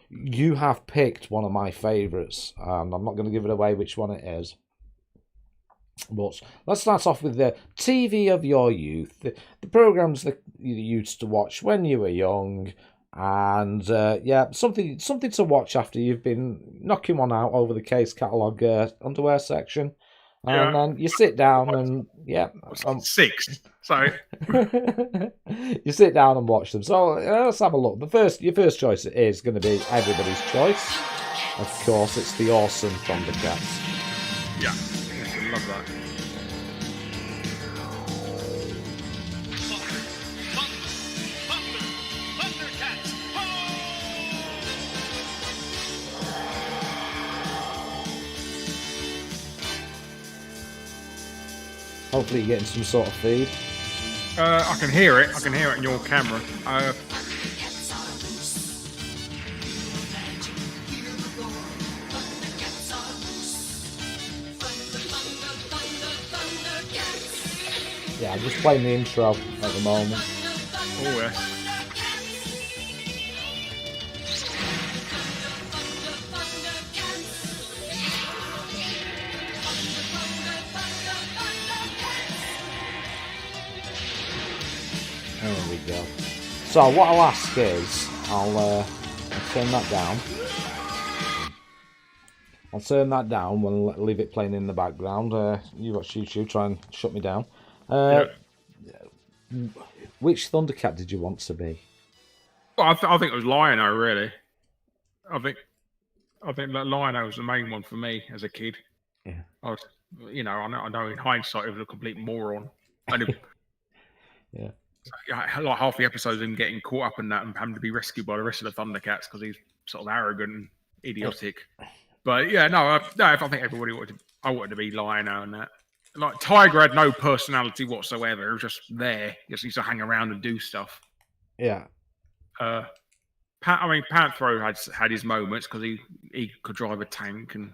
you have picked one of my favourites, and I'm not going to give it away which one it is. But let's start off with the TV of your youth, the programmes that you used to watch when you were young, and something to watch after you've been knocking one out over the case catalogue underwear section. And then you sit down and, 6. So you sit down and watch them. So let's have a look. Your first choice is going to be everybody's choice. Of course, it's the awesome Thundercats. Yeah, I love that. Hopefully you're getting some sort of feed. I can hear it. I can hear it in your camera. Yeah, I'm just playing the intro at the moment. Oh, yeah. go. So what I'll ask is, I'll turn that down. I'll turn that down. We'll leave it playing in the background. You watch YouTube, try and shut me down. Which Thundercat did you want to be? Well, I think it was Lion-O, really. I think that Lion-O was the main one for me as a kid. Yeah. I know in hindsight it was a complete moron. And yeah. Like half the episodes him getting caught up in that and having to be rescued by the rest of the Thundercats because he's sort of arrogant and idiotic. But yeah, I think everybody wanted to be Lion-O and that. Like Tiger had no personality whatsoever. He was just there. He just used to hang around and do stuff. Yeah. Panthro had his moments because he could drive a tank and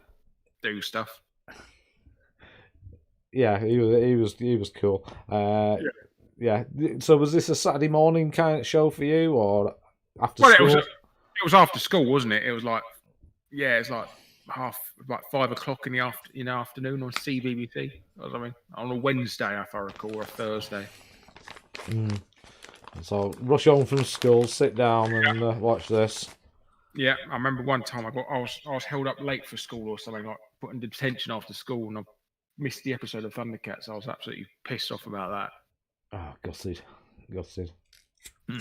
do stuff. Yeah, he was cool. Yeah. So was this a Saturday morning kind of show for you, or after school? It was after school, wasn't it? It was like, it's like 5 o'clock in the afternoon on CBBC or something on a Wednesday, if I recall, or a Thursday. So rush home from school, sit down and watch this. Yeah, I remember one time I was held up late for school or something, like put in detention after school, and I missed the episode of Thundercats. I was absolutely pissed off about that. Oh, gutted. Gutted. Yeah.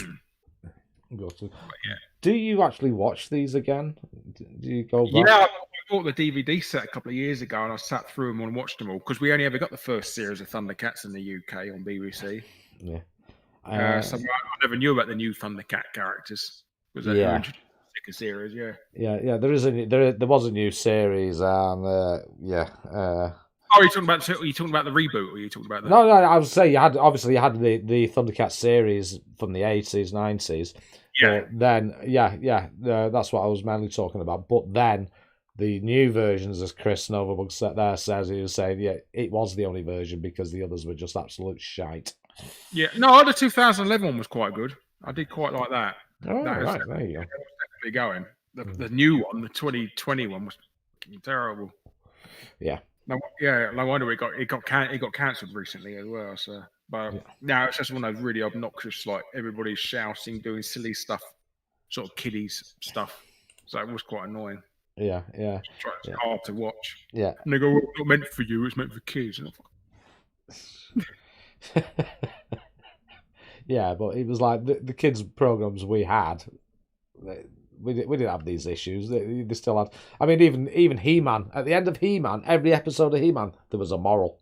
Do you actually watch these again? Do you go back? Yeah, I bought the DVD set a couple of years ago, and I sat through them and watched them all because we only ever got the first series of Thundercats in the UK on BBC. Yeah. So I never knew about the new Thundercat characters. Was that a series? Yeah. Yeah. There was a new series, and Oh, are you talking about the reboot, or are you talking about the? No. I would say you had the Thundercat series from the 80s, 90s. Yeah. But then, that's what I was mainly talking about. But then the new versions, as Chris Novabug says, he was saying, it was the only version because the others were just absolute shite. Yeah, no, the 2011 one was quite good. I did quite like that. Oh, right, there you go. That was definitely going. The new one, the 2020 one, was terrible. Yeah. No wonder it got cancelled recently as well. So, but now it's just one of those really obnoxious, like everybody's shouting, doing silly stuff, sort of kiddies stuff. So it was quite annoying. Yeah. It's hard to watch. Yeah. And they go, well, it's not meant for you, it's meant for kids. Yeah, but it was like the kids' programs we had. We didn't have these issues. They still had. I mean, even He-Man. At the end of He-Man, every episode of He-Man, there was a moral.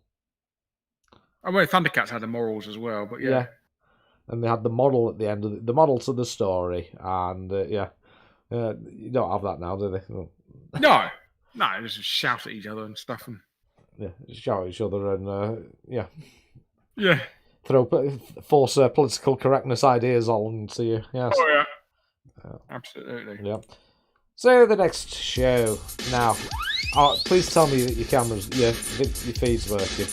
I mean, Thundercats had the morals as well, but yeah. And they had the moral at the end of the moral to the story, and you don't have that now, do they? No, they just shout at each other and stuff, and shout at each other, and yeah. Force political correctness ideas on to you. Yes. Oh yeah. Absolutely. Yeah. So the next show now. Please tell me that your camera's your feed's working.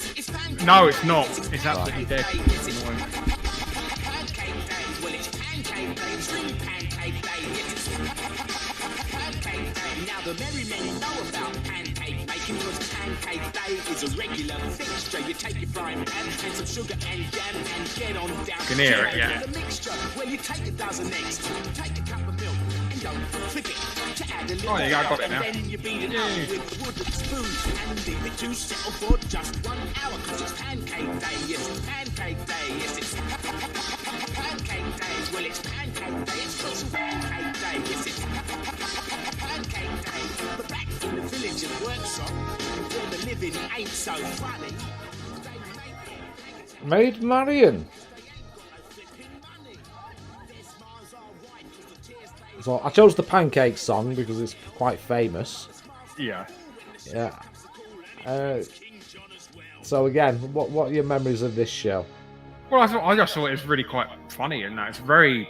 No, it's not. It's absolutely dead. The merry men know about pancake making because pancake day is a regular fixture. You take your frying pan and some sugar and jam and get on down. You can hear it, yeah. The mixture where you take a dozen eggs, take a cup of milk and don't forget to add a little. Oh, yeah, I got it now. And then you beat it up with a wooden spoon and leave it to settle for just 1 hour because it's pancake day. Yes, pancake day. Yes, it's pancake day. Well, it's pancake day. It's special pancake day. Yes, it's pancake day. But back in the village of Worksop, where the living ain't so funny. Maid Marian. So I chose the Pancake song because it's quite famous. Yeah. Yeah. So again, what are your memories of this show? Well, I just thought it was really quite funny, and that it's very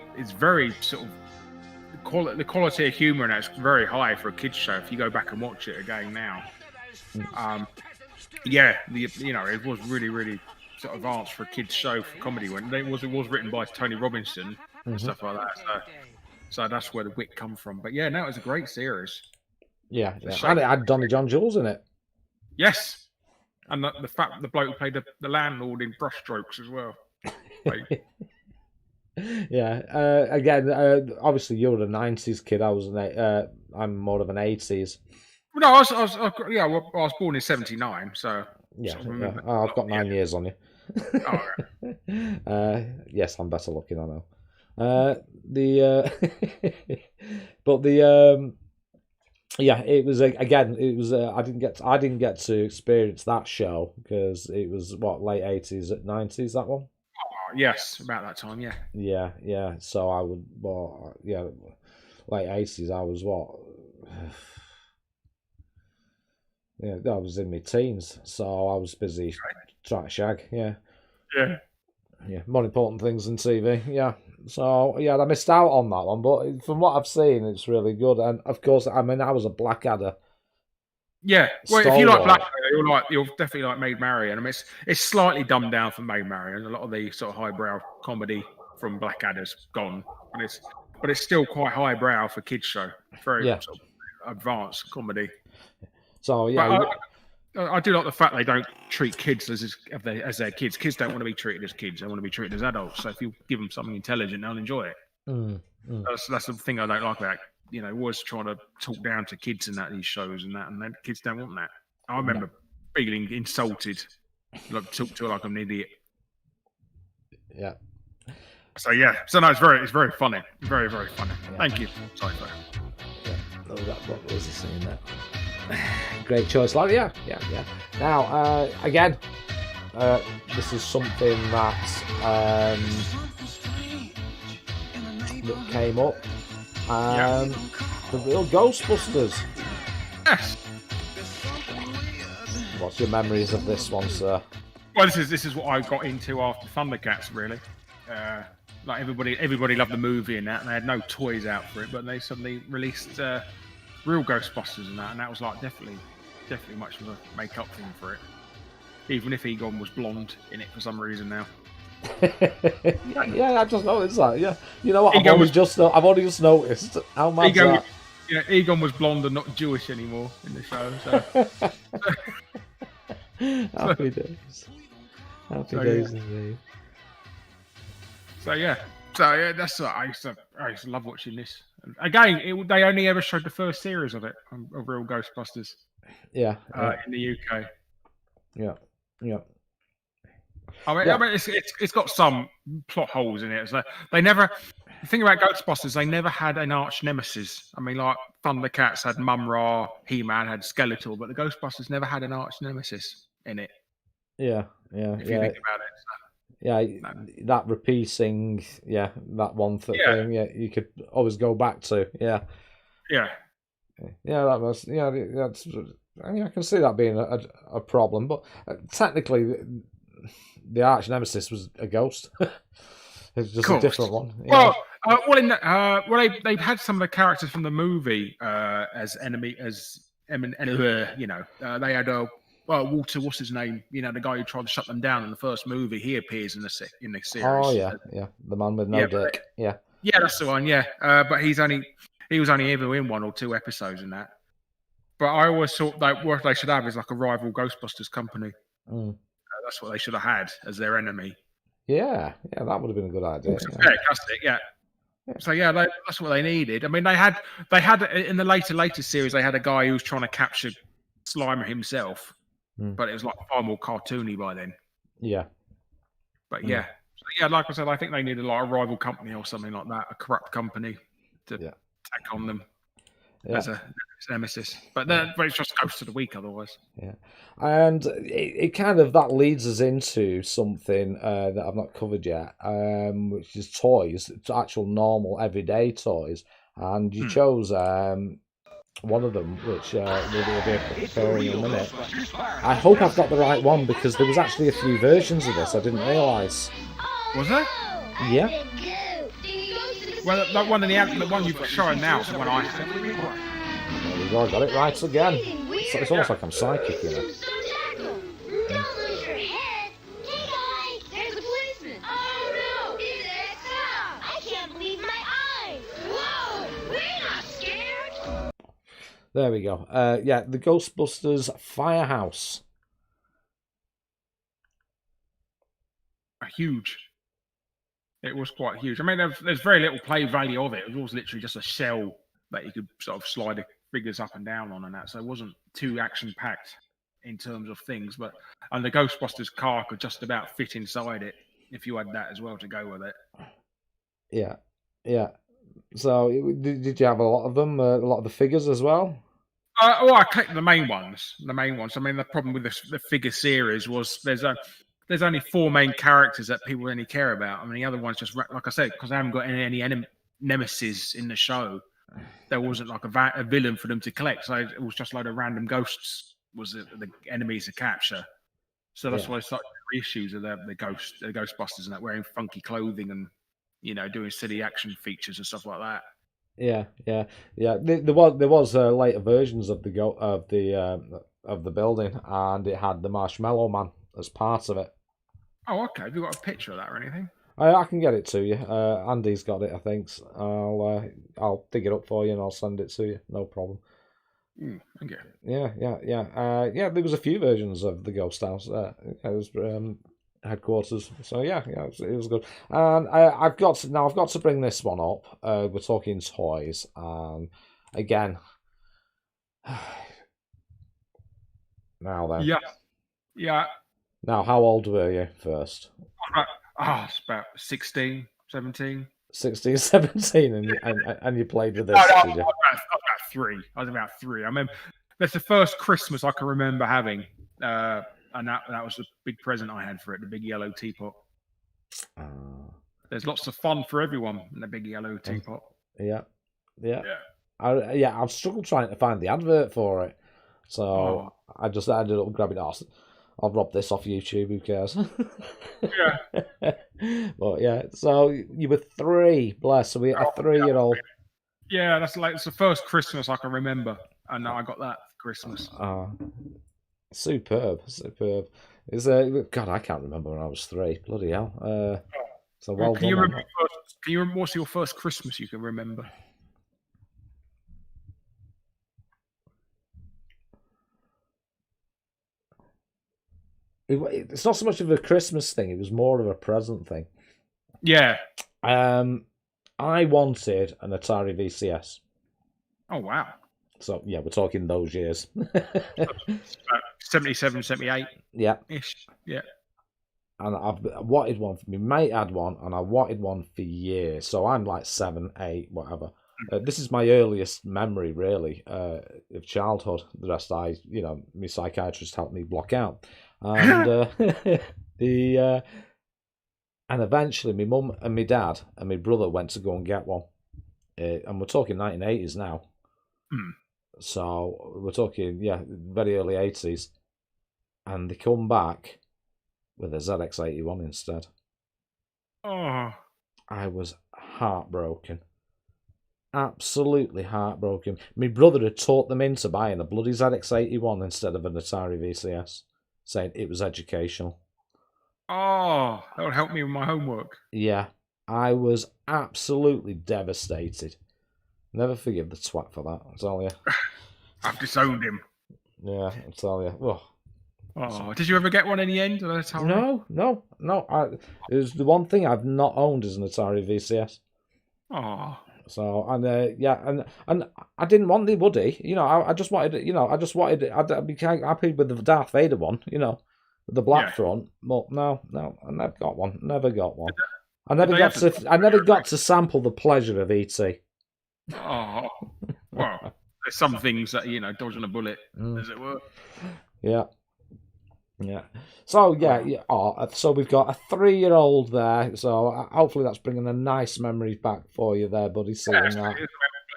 sort of the quality of humour, and it's very high for a kids show. If you go back and watch it again now, it was really sort of advanced for a kids show for comedy. When it was written by Tony Robinson and stuff like that. So that's where the wit come from. But yeah, no, it was a great series. Yeah. And it had Donny John Jules in it. Yes, and the bloke who played the landlord in Brushstrokes as well. Yeah. Again, obviously you're a '90s kid. I'm more of an '80s. No, I was born in '79, so Yeah, sort of yeah. remember. Oh, I've got 9 years on you. Oh, Yes, I'm better looking. I know. But yeah, it was again. It was. I didn't get to experience that show because it was what late '80s, '90s. That one. yes, about that time, yeah. Yeah, yeah. So I would. Well, yeah, late '80s. I was what. Yeah, I was in my teens, so I was busy trying to shag. Yeah. Yeah. Yeah, more important things than TV. Yeah. So yeah, I missed out on that one, but from what I've seen, it's really good. And of course, I mean, I was a Blackadder Yeah. Well, if you like stalwart. Black, you'll definitely like Maid Marian. I mean, it's slightly dumbed down for Maid Marian. A lot of the sort of highbrow comedy from Blackadder's gone, but it's still quite highbrow for kids show. Very Yeah. sort of advanced comedy. So yeah, But I do like the fact they don't treat kids as their kids. Kids don't want to be treated as kids; they want to be treated as adults. So if you give them something intelligent, they'll enjoy it. That's the thing I don't like about always trying to talk down to kids in these shows and then kids don't want that. I remember feeling insulted, like talked to like I'm an idiot. Yeah. So yeah, so no, it's very funny, very very funny. Yeah. Thank you, Cypher. Yeah, what was he saying there? Great choice, Larry. Yeah. Now, again, this is something that came up. The real Ghostbusters. Yes. What's your memories of this one, sir? Well, this is what I got into after Thundercats, really. Like everybody loved the movie and that, and they had no toys out for it, but they suddenly released real Ghostbusters and that was like definitely much of a make-up thing for it. Even if Egon was blonde in it for some reason now. Yeah, I just noticed that. Yeah, you know what? I've only just noticed how mad that. Egon was blonde and not Jewish anymore in the show. So. Happy days. Happy days indeed. So yeah, that's what I used to love watching this. Again, they only ever showed the first series of it of Real Ghostbusters. Yeah. In the UK. Yeah. I mean, it's got some plot holes in it. So the thing about Ghostbusters, they never had an arch nemesis. I mean, like Thundercats had Mum-Ra, He-Man had Skeletor, but the Ghostbusters never had an arch nemesis in it. Yeah. If you think about it. That repeating, that one thing, you could always go back to, that was, that's, I can see that being a problem, but technically, the arch nemesis was a ghost. It's just a different one. Yeah. They've had some of the characters from the movie as enemy, they had Walter, what's his name? The guy who tried to shut them down in the first movie. He appears in the series. Oh yeah, the man with no dick. Yeah, that's the one. Yeah, but he was only ever in 1 or 2 episodes in that. But I always thought that what they should have is like a rival Ghostbusters company. That's what they should have had as their enemy. Yeah, that would have been a good idea. Fantastic, yeah. So that's what they needed. I mean, they had in the later series, they had a guy who was trying to capture Slimer himself. But it was like far more cartoony by then. Yeah. But like I said, I think they needed like a rival company or something like that, a corrupt company to tack on them as a nemesis. But it's just Ghost of the Week otherwise. Yeah. And it kind of, that leads us into something that I've not covered yet, which is toys. It's actual normal everyday toys. And you chose one of them, which will be appearing in a minute. I hope I've got the right one because there was actually a few versions of this. I didn't realise. Was there? Yeah. Well, that one the one you've shown now is the one I had. There we go. I got it right again. It's almost like I'm psychic, you know. There we go. The Ghostbusters Firehouse. Huge. It was quite huge. I mean, there's very little play value of it. It was literally just a shell that you could sort of slide the figures up and down on and that. So it wasn't too action packed in terms of things. And the Ghostbusters car could just about fit inside it if you had that as well to go with it. Yeah, yeah. So did you have a lot of them? A lot of the figures as well? I clicked the main ones. I mean, the problem with the figure series was there's only 4 main characters that people really care about. I mean, the other ones just, like I said, because I haven't got any nemesis in the show, there wasn't like a villain for them to collect. So it was just like a random ghosts was the enemies to capture. So that's why I started reissues of the Ghostbusters and that, wearing funky clothing and doing silly action features and stuff like that. Yeah. There was later versions of the building, and it had the Marshmallow Man as part of it. Oh, okay. Have you got a picture of that or anything? I can get it to you. Andy's got it, I think. So I'll dig it up for you and I'll send it to you. No problem. Thank you. Yeah. There was a few versions of the Ghost House. It was headquarters. So yeah, it was good. And I've got to bring this one up. We're talking toys, and again, now then. Yeah. Now, how old were you first? It's about 16, 17. 16, 17, and you played with this, did you? I was about 3. I remember that's the first Christmas I can remember having, and that was the big present I had for it, the big yellow teapot. There's lots of fun for everyone in the big yellow teapot. Yeah. I've struggled trying to find the advert for it, so I just ended up grabbing it. I'll rob this off YouTube. Who cares? Yeah. But yeah, so you were 3, bless. So we had a 3-year-old. Yeah, it's the first Christmas I can remember, and I got that for Christmas. Superb. Is God, I can't remember when I was 3. Bloody hell. So well can you done. remember what's your first Christmas you can remember? It's not so much of a Christmas thing, it was more of a present thing. Yeah. I wanted an Atari VCS. Oh, wow. So, yeah, we're talking those years. 77, 78. Yeah. Ish. Yeah. And I've wanted one. My mate had one, and I wanted one for years. So I'm like 7, 8, whatever. This is my earliest memory, really, of childhood. The rest, my psychiatrist helped me block out. And and eventually my mum and my dad and my brother went to go and get one. And we're talking 1980s now. So we're talking, very early 80s. And they come back with a ZX81 instead. Oh. I was heartbroken. Absolutely heartbroken. My brother had talked them into buying a bloody ZX81 instead of an Atari VCS, saying it was educational. Oh, that would help me with my homework. Yeah, I was absolutely devastated. Never forgive the twat for that, I'll tell you. I've disowned him. Yeah, I'll tell you. Oh, did you ever get one in the end? No. It was the one thing I've not owned is an Atari VCS. Oh. So and I didn't want the Woody, I just wanted, I'd be happy with the Darth Vader one, with the black front. But no, I never got one. I never got to sample the pleasure of ET. Oh, well, there's some things that dodging a bullet, as it were. Yeah. So so we've got a 3-year-old there. So hopefully that's bringing a nice memory back for you there, buddy. Seeing that.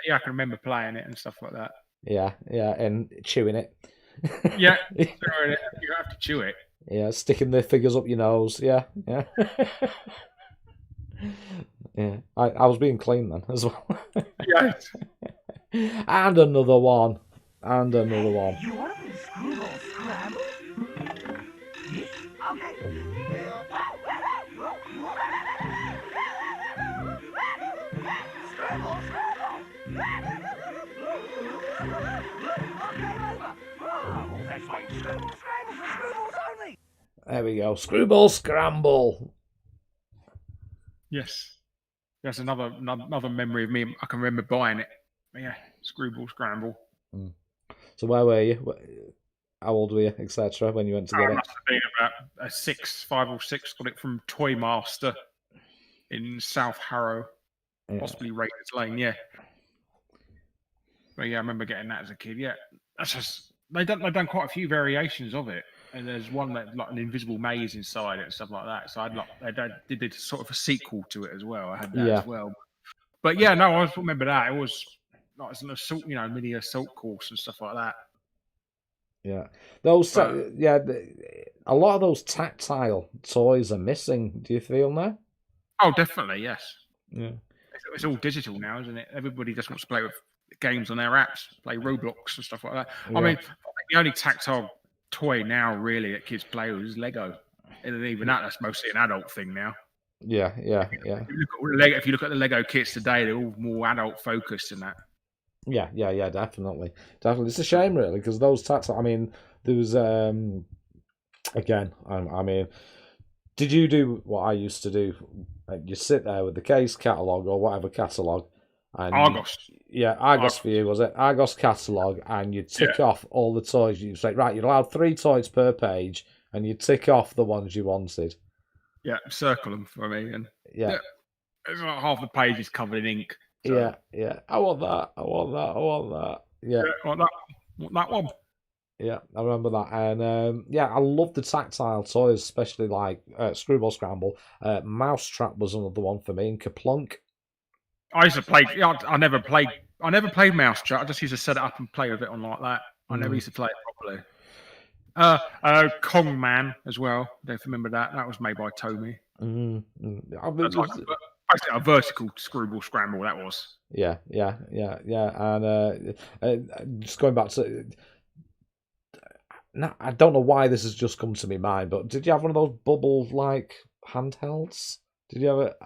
Yeah, I can remember playing it and stuff like that. Yeah, and chewing it. Yeah, you have to chew it. Yeah, sticking the figures up your nose. Yeah. Yeah, I was being clean then as well. Yes. And another one. You want to screw or scramble? There we go. Screwball scramble. Yes. That's another memory of me. I can remember buying it. But yeah, Screwball Scramble. So where were you? How old were you, etc. when you went to get I it? must have been about 5 or 6. Got it from Toy Master in South Harrow, possibly Raiders Lane. Yeah. But yeah, I remember getting that as a kid. Yeah, that's just they've done quite a few variations of it, and there's one that like an invisible maze inside it and stuff like that. So they did sort of a sequel to it as well. I had that as well. But yeah, no, I remember that. It was like an assault, mini assault course and stuff like that. Yeah, those a lot of those tactile toys are missing. Do you feel now? Oh, definitely, yes. Yeah, it's all digital now, isn't it? Everybody just wants to play with games on their apps, play Roblox and stuff like that. Yeah. I mean, the only tactile toy now really that kids play with is Lego, and even that's mostly an adult thing now. Yeah. If you look at the Lego kits today, they're all more adult focused than that. Yeah, definitely. It's a shame, really, because those tactile. I mean, there was again. I mean, did you do what I used to do? You sit there with the case catalogue or whatever catalogue, and Argos. Argos for you, was it? Argos catalogue, and you tick off all the toys. You say, right, you're allowed 3 toys per page, and you tick off the ones you wanted. Yeah, circle them for me, and it's like half the page is covered in ink. So. Yeah. I want that. Yeah. I want that one. Yeah, I remember that. And I love the tactile toys, especially like Screwball Scramble. Mousetrap was another one for me, and Kaplunk. I used to play. I never played Mousetrap. I just used to set it up and play with it on like that. I never used to play it properly. Kong Man as well. Don't remember that. That was made by Tomy. Basically a vertical Screwball Scramble. That was. Yeah. And just going back to. No, I don't know why this has just come to my mind, but did you have one of those bubble-like handhelds? Did you have it?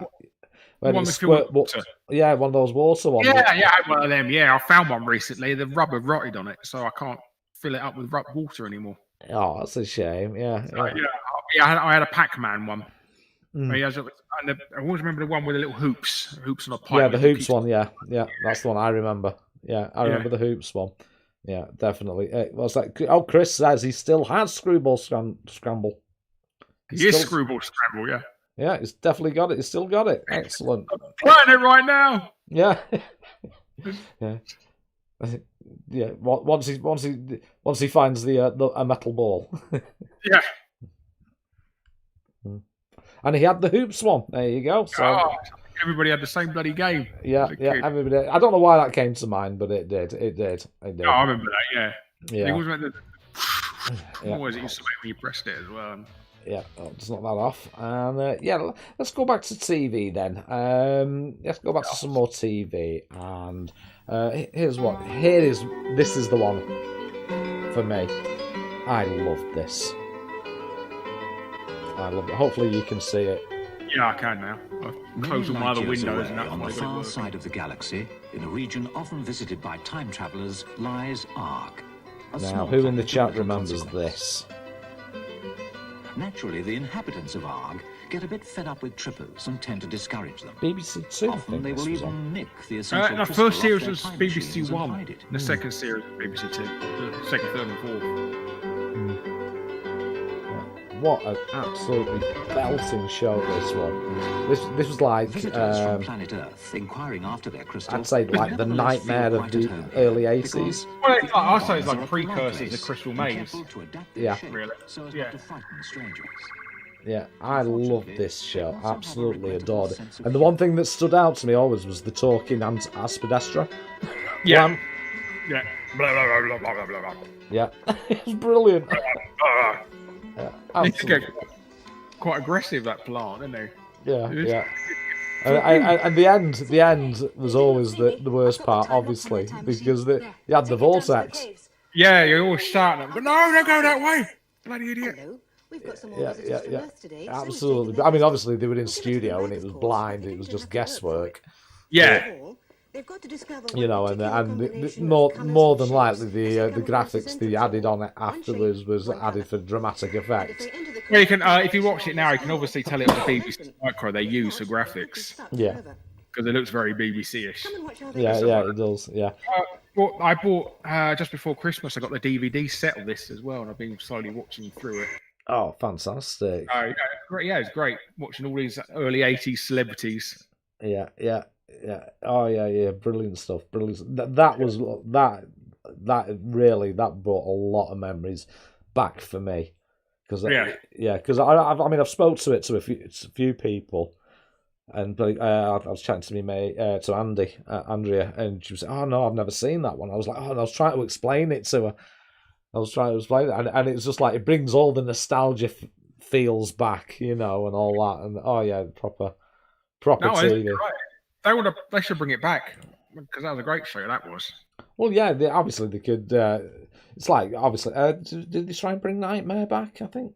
One one of those water ones. Yeah, I had one of them. Yeah, I found one recently. The rubber rotted on it, so I can't fill it up with water anymore. Oh, that's a shame. Yeah. I had a Pac-Man one. I always remember the one with the little hoops on a pipe. Yeah, the hoops one. Yeah, that's the one I remember. Yeah, I remember the hoops one. Yeah, definitely. What's that? Oh, Chris says he still has Screwball Scramble. He is Screwball Scramble, yeah. Yeah, he's definitely got it. He's still got it. Excellent. I'm playing it right now. Yeah. Yeah. Once he finds a metal ball. Yeah. And he had the hoops one. There you go. So everybody had the same bloody game. Yeah. Everybody. I don't know why that came to mind, but it did. Oh, I remember that. Yeah. It was meant to. Yeah. What was it used to make when you pressed it as well? Yeah, just knock that off. And let's go back to TV then. Let's go back to some more TV. And here's what. This is the one for me. I love this. I love it. Hopefully you can see it. Yeah, I can now. I've closed all my other windows. And on the far side of the galaxy, in a region often visited by time travelers, lies Arg. Now, who in the chat remembers this? Naturally, the inhabitants of Arg get a bit fed up with trippers and tend to discourage them. BBC Two. Often they will even nick the essential the first series was BBC One. The second series was BBC Two. The second, third, and fourth. What an absolutely belting show this one. This was like from planet Earth inquiring after their crystal. I'd say like the nightmare of the early 80s. Well, I'd say it's like precursors to Crystal Maze. Yeah. Really. Yeah. Yeah, I love this show. Absolutely adored it. And the one thing that stood out to me always was the talking Aspidestra. Yeah. Yeah. Blah, blah, blah, blah, blah, blah, blah. Yeah. It was brilliant. Yeah, absolutely. Quite aggressive, that plant, isn't it? Yeah. And the end was always the worst part, obviously, because you had the vortex. Yeah, you're always shouting, but no, don't go that way, bloody idiot. Hello. We've got some more visitors from Earth today. Absolutely. I mean, obviously they were in studio and it was blind. It was just guesswork. Yeah. They've got to discover You know, what particular and combination of more colours and than likely shapes the a graphics they added on it One shape, afterwards was one added for colour. dramatic And if effect. they enter the Well, you correct can, if you watch combination it on now, the you can side, obviously tell it was a they'll BBC open. micro they used for If not, they'll be graphics stuck Yeah. forever. because it looks very BBC-ish. Come and watch how they Yeah, discover. it does. Yeah. Well, I bought just before Christmas. I got the DVD set of this as well, and I've been slowly watching through it. Oh, fantastic. Yeah, great. Yeah, it's great watching all these early '80s celebrities. Yeah. Oh, yeah. Brilliant stuff. Brilliant. That was that really that brought a lot of memories back for me. Because I mean I've spoke to a few people, and I was chatting to me mate to Andrea, and she was like, "Oh no, I've never seen that one." I was like, "Oh," and I was trying to explain it to her. And it's just like it brings all the nostalgia feels back, you know, and all that, and oh yeah, proper TV. Right. They should bring it back because that was a great show. That was. Well, yeah, obviously they could. It's like obviously, did they try and bring Nightmare back? I think.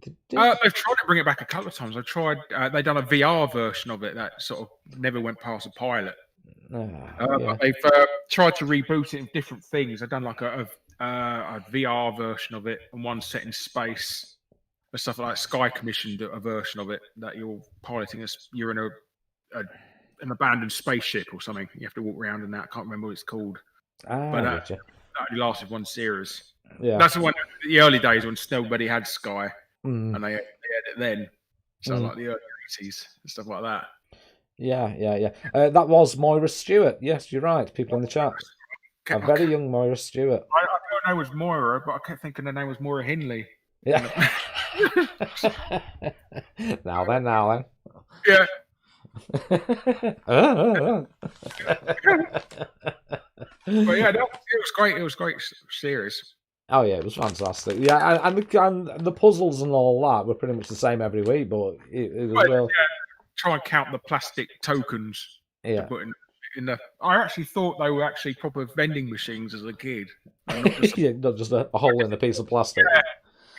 They've tried to bring it back a couple of times. They've tried. They've done a VR version of it that sort of never went past a pilot. But they've tried to reboot it in different things. They've done like a VR version of it and one set in space. And stuff like that. Sky commissioned a version of it that you're piloting. You're in an abandoned spaceship or something. You have to walk around in that. I can't remember what it's called. But that only lasted one series. Yeah, that's the one. The early days when nobody had Sky, and they had it then. So like the early 80s and stuff like that. Yeah. That was Moira Stewart. Yes, you're right. People in the chat. A very young Moira Stewart. I thought her name was Moira, but I kept thinking her name was Moira Hindley. Yeah. Now then. Yeah. But yeah, it was great. It was a great series. Oh yeah, it was fantastic. Yeah, and the puzzles and all that were pretty much the same every week, but it was real. Yeah. Try and count the plastic tokens. Yeah. To put in the. I actually thought they were actually proper vending machines as a kid. Not just a hole in a piece of plastic.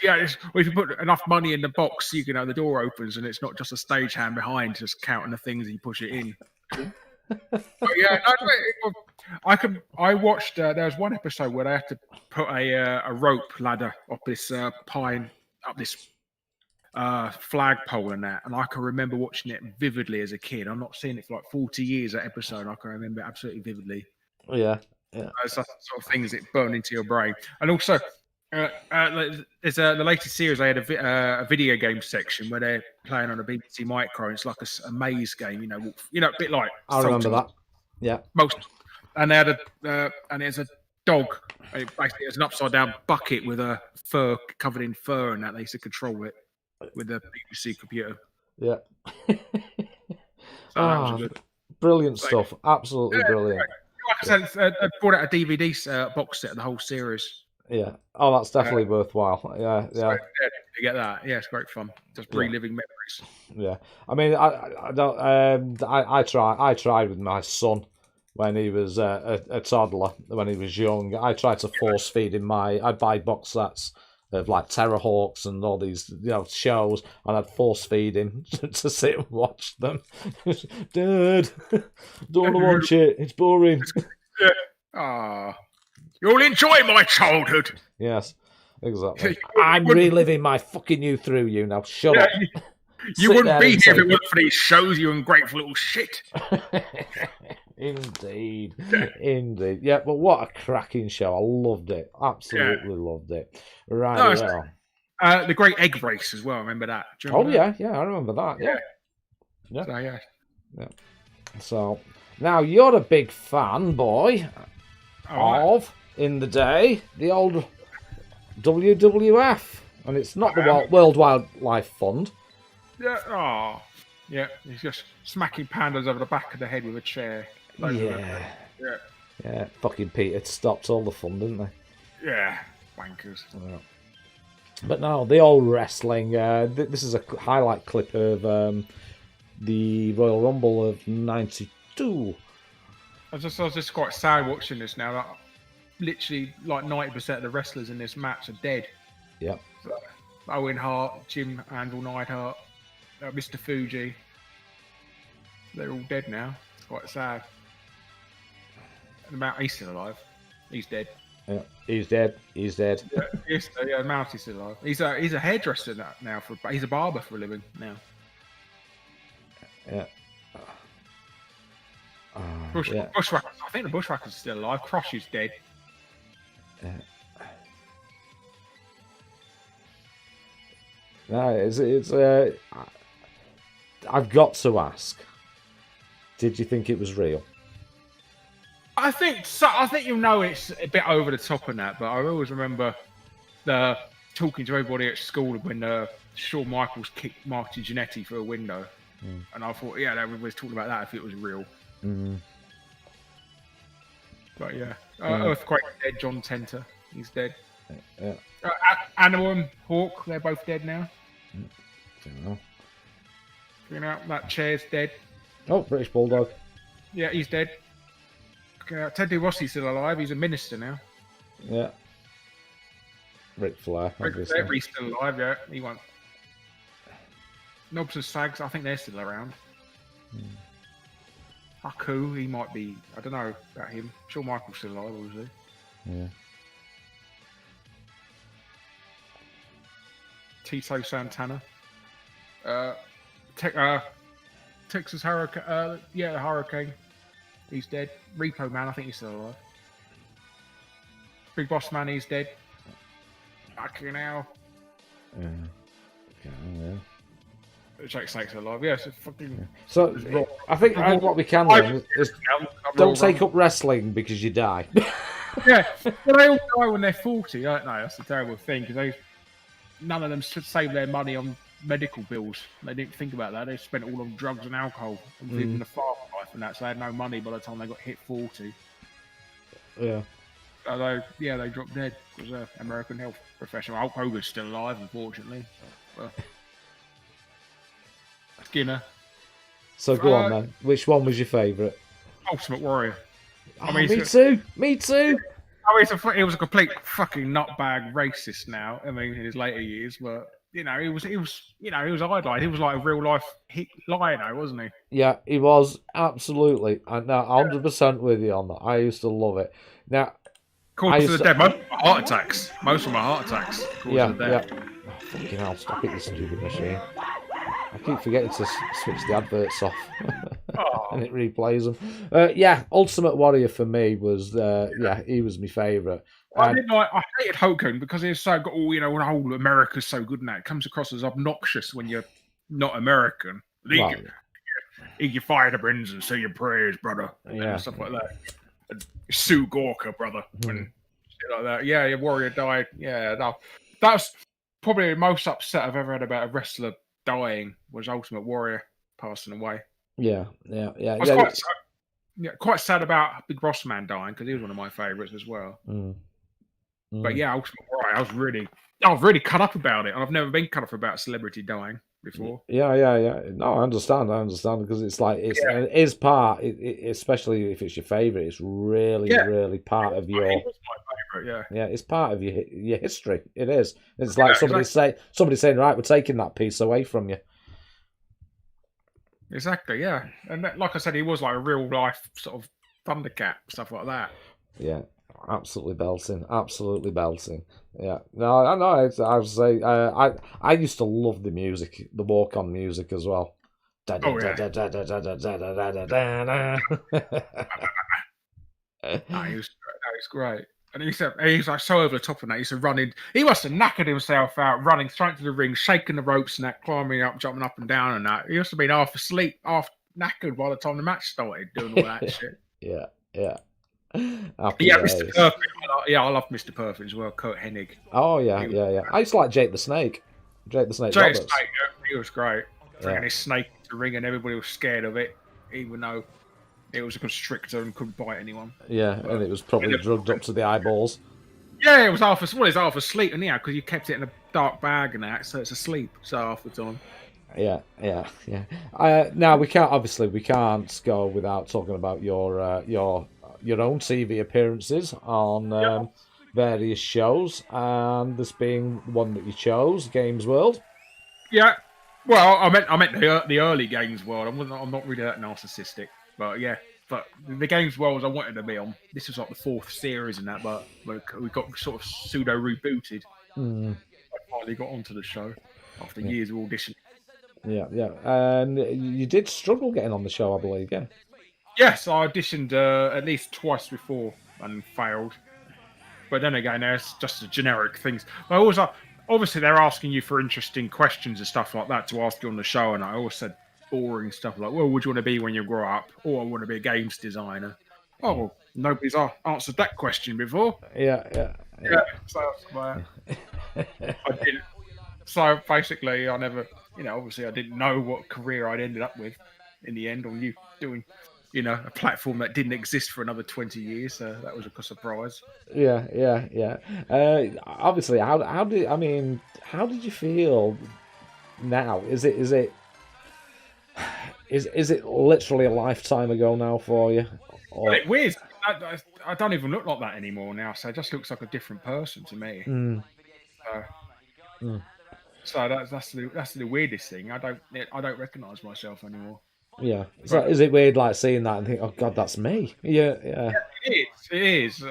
Yeah, if you put enough money in the box, you know the door opens and it's not just a stagehand behind just counting the things and you push it in. But yeah, I watched. There was one episode where they had to put a rope ladder up this flagpole and that, and I can remember watching it vividly as a kid. I'm not seeing it for like 40 years. That episode, I can remember it absolutely vividly. Yeah. Those sort of things that burn into your brain, and also. There's the latest series. They had a video game section where they're playing on a BBC Micro. And it's like a maze game, you know, a bit like. I remember that. Yeah. And they had and there's a dog. Basically, it's an upside down bucket with a fur covered in fur, and that they used to control it with a BBC computer. Yeah. So brilliant stuff. Absolutely brilliant. Like I said, I brought out a DVD box set of the whole series. Yeah. Oh, that's definitely worthwhile. Yeah. To get that, yeah, it's great fun. Just reliving memories. Yeah. I mean, I don't. I tried with my son when he was a toddler. When he was young, I tried to force feed him I'd buy box sets of like Terrorhawks and all these shows, and I'd force feed him to sit and watch them. Dad, don't want to watch it. It's boring. Yeah. You'll enjoy my childhood. Yes, exactly. I'm reliving my fucking youth through you now. Shut up. You wouldn't be here if it weren't for these shows, you ungrateful little shit. Indeed. Yeah, but what a cracking show. I loved it. Absolutely loved it. Right. The Great Egg Race as well. Remember that? Yeah, I remember that. Yeah. So, So, now you're a big fan, boy, of, in the day, the old WWF. And it's not the World Wildlife Fund. Yeah. Yeah. He's just smacking pandas over the back of the head with a chair. Yeah. Fucking Peter stopped all the fun, didn't they? Yeah. Wankers. Yeah. But no, the old wrestling. This is a highlight clip of the Royal Rumble of '92. I was just quite sad watching this now. Like, literally, like 90% of the wrestlers in this match are dead. Yep. So, Owen Hart, Jim Anvil Neidhart, Mr. Fuji. They're all dead now. It's quite sad. about he's still alive. He's dead. Yeah, he's dead. He's dead. Yeah, Mountie's still alive. He's a hairdresser now. He's a barber for a living now. Yeah. Bushwhackers. I think the Bushwhackers are still alive. Crush is dead. Yeah. No, it's I've got to ask. Did you think it was real? I think so. I think it's a bit over the top on that, but I always remember talking to everybody at school when Shawn Michaels kicked Marty Jannetty through a window, and I thought, yeah, everybody was talking about that if it was real. But yeah, Earthquake dead. John Tenter, he's dead. Yeah. Animal and Hawk, they're both dead now. You know, that chair's dead. Oh, British Bulldog. Yeah, he's dead. Ted DiBiase's still alive. He's a minister now. Yeah. Ric Flair, obviously. He's still alive, yeah. He won't. Knobs and Sags, I think they're still around. Haku, he might be. I don't know about him. Shawn Michaels still alive, obviously. Yeah. Tito Santana. Texas Hurricane. Yeah, the Hurricane. He's dead. Repo Man, I think he's still alive. Big Boss Man, he's dead. Fucking hell. Yeah. Jake Snake's alive. Yeah, so fucking. So I think what we can learn is don't take up wrestling because you die. Yeah, well, they all die when they're 40, don't they? That's a terrible thing because none of them save their money on medical bills. They didn't think about that. They spent all on drugs and alcohol and living a fast life and that, so they had no money by the time they got hit 40. Yeah. Although, yeah, they dropped dead because American health professional. Hulk Hogan's still alive, unfortunately. But... Skinner. So go on, man. Which one was your favourite? Ultimate Warrior. I mean, me too. Me too. I mean, he was a complete fucking nutbag racist now. I mean, in his later years, but you know, he was idolized. He was like a real life lion, wasn't he? Yeah, he was absolutely. And now 100% with you on that. I used to love it. Now, cause of the dead. Most of my heart attacks. Most of my heart attacks. Yeah. Oh, fucking hell! Stop it, you stupid machine. I keep forgetting to switch the adverts off, and it replays them. Yeah, Ultimate Warrior for me was, he was my favourite. I hated Hogan because he's so got all, whole America's so good now. It comes across as obnoxious when you're not American. Eat your firebrands and say your prayers, brother. And stuff like that. And Sue Gorka, brother. And shit like that. Yeah, your Warrior died. Yeah, that's probably the most upset I've ever had about a wrestler dying was Ultimate Warrior passing away. Yeah. I was quite sad about Big Boss Man dying because he was one of my favourites as well. But yeah, Ultimate Warrior, I was really cut up about it, and I've never been cut up about a celebrity dying before. Yeah. No, I understand because it's like it is part, especially if it's your favourite. It's really part of your. It was my favourite, yeah. It's part of your history. It is. It's like somebody saying, right, we're taking that piece away from you. Exactly, yeah. And like I said, he was like a real life sort of Thundercat, stuff like that. Yeah, absolutely belting. Yeah, no, I know. I would say I used to love the music, the walk-on music as well. Oh yeah. He was great. And he's like so over the top of that. He used to run in. He must have knackered himself out, running straight to the ring, shaking the ropes and that, climbing up, jumping up and down and that. He must have been half asleep, half knackered by the time the match started, doing all that shit. Yeah. Mr. Perfect. Yeah, I love Mr. Perfect as well. Kurt Hennig. Oh yeah. I used to like Jake the Snake. Jake the Snake. He was great. Bringing his snake to the ring and everybody was scared of it, even though it was a constrictor and couldn't bite anyone. Yeah, and it was probably drugged up to the eyeballs. Yeah, it was half asleep, and because you kept it in a dark bag and that, so it's asleep. So half the time. Yeah. Now we can't go without talking about your own TV appearances on various shows, and this being one that you chose, Games World. Yeah, well, I meant the early Games World. I'm not really that narcissistic, but yeah, But the games worlds I wanted to be on, this was like the 4th series and that, but we got sort of pseudo rebooted. I finally got onto the show after years of auditioning. Yeah, yeah. And you did struggle getting on the show, I believe, yeah? Yes, I auditioned at least twice before and failed. But then again, there's just the generic things. I always, obviously, they're asking you for interesting questions and stuff like that to ask you on the show, and I always said boring stuff like, well, what do you want to be when you grow up? Or I want to be a games designer. Oh, well, nobody's answered that question before. Yeah. So I didn't. So basically, I never, obviously, I didn't know what career I'd ended up with in the end, or you doing, a platform that didn't exist for another 20 years. So that was a surprise. Yeah. Obviously, how did you feel now? Is it literally a lifetime ago now for you? Or... It's weird. I don't even look like that anymore now, so it just looks like a different person to me. So that's the weirdest thing. I don't recognise myself anymore. Yeah. So is it weird, like seeing that and think, oh God, that's me? Yeah. It is.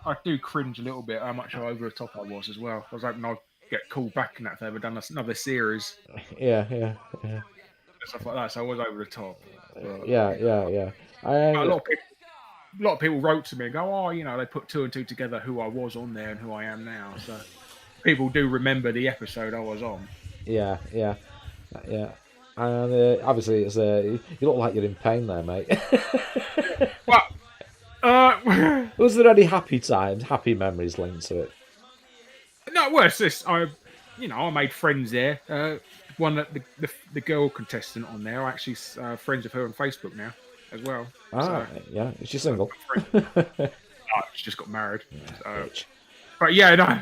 I do cringe a little bit how much over the top I was as well. I was hoping I'd get called back and that if they ever done another series. Yeah. Stuff like that. So I was over the top. But, yeah. A lot of people wrote to me and go, oh, they put 2 and 2 together who I was on there and who I am now. So people do remember the episode I was on. Yeah. And obviously, it's you look like you're in pain there, mate. Well, was there any happy times, happy memories linked to it? No, well, it's this. I made friends there. One that the girl contestant on there, I actually friends with her on Facebook now as well. Yeah. Is she single? She just got married. But yeah, no.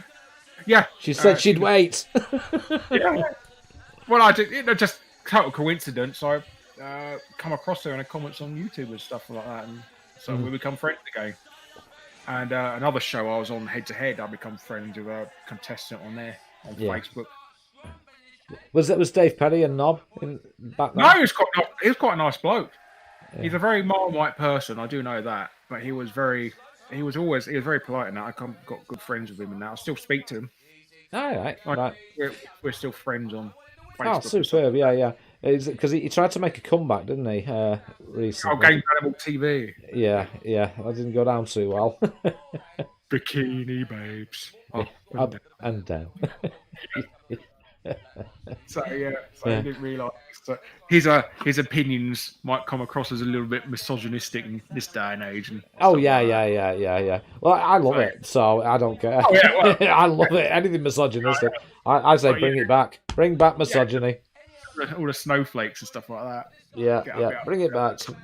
Yeah. She said she'd wait. Yeah. Well, I did. Just total coincidence. I come across her in the comments on YouTube and stuff like that, and so we become friends again. And another show I was on, Head to Head, I become friends with a contestant on there on Facebook. Was Dave Perry a knob back then? No, he was quite a nice bloke. Yeah. He's a very Marmite person, I do know that. But he was very polite and that. I got good friends with him and that. I still speak to him. Right. We're still friends on Facebook. Oh, superb! Yeah. Because he tried to make a comeback, didn't he? Recently. Oh, Game Animal TV. Yeah. That didn't go down too well. Bikini babes. Up and down. So I didn't realise. So his opinions might come across as a little bit misogynistic in this day and age. And yeah. Well, I love it, so I don't care. Oh, yeah, well, I love it. Anything misogynistic. I say bring it back. Bring back misogyny. All the snowflakes and stuff like that. Yeah. Bring it back. You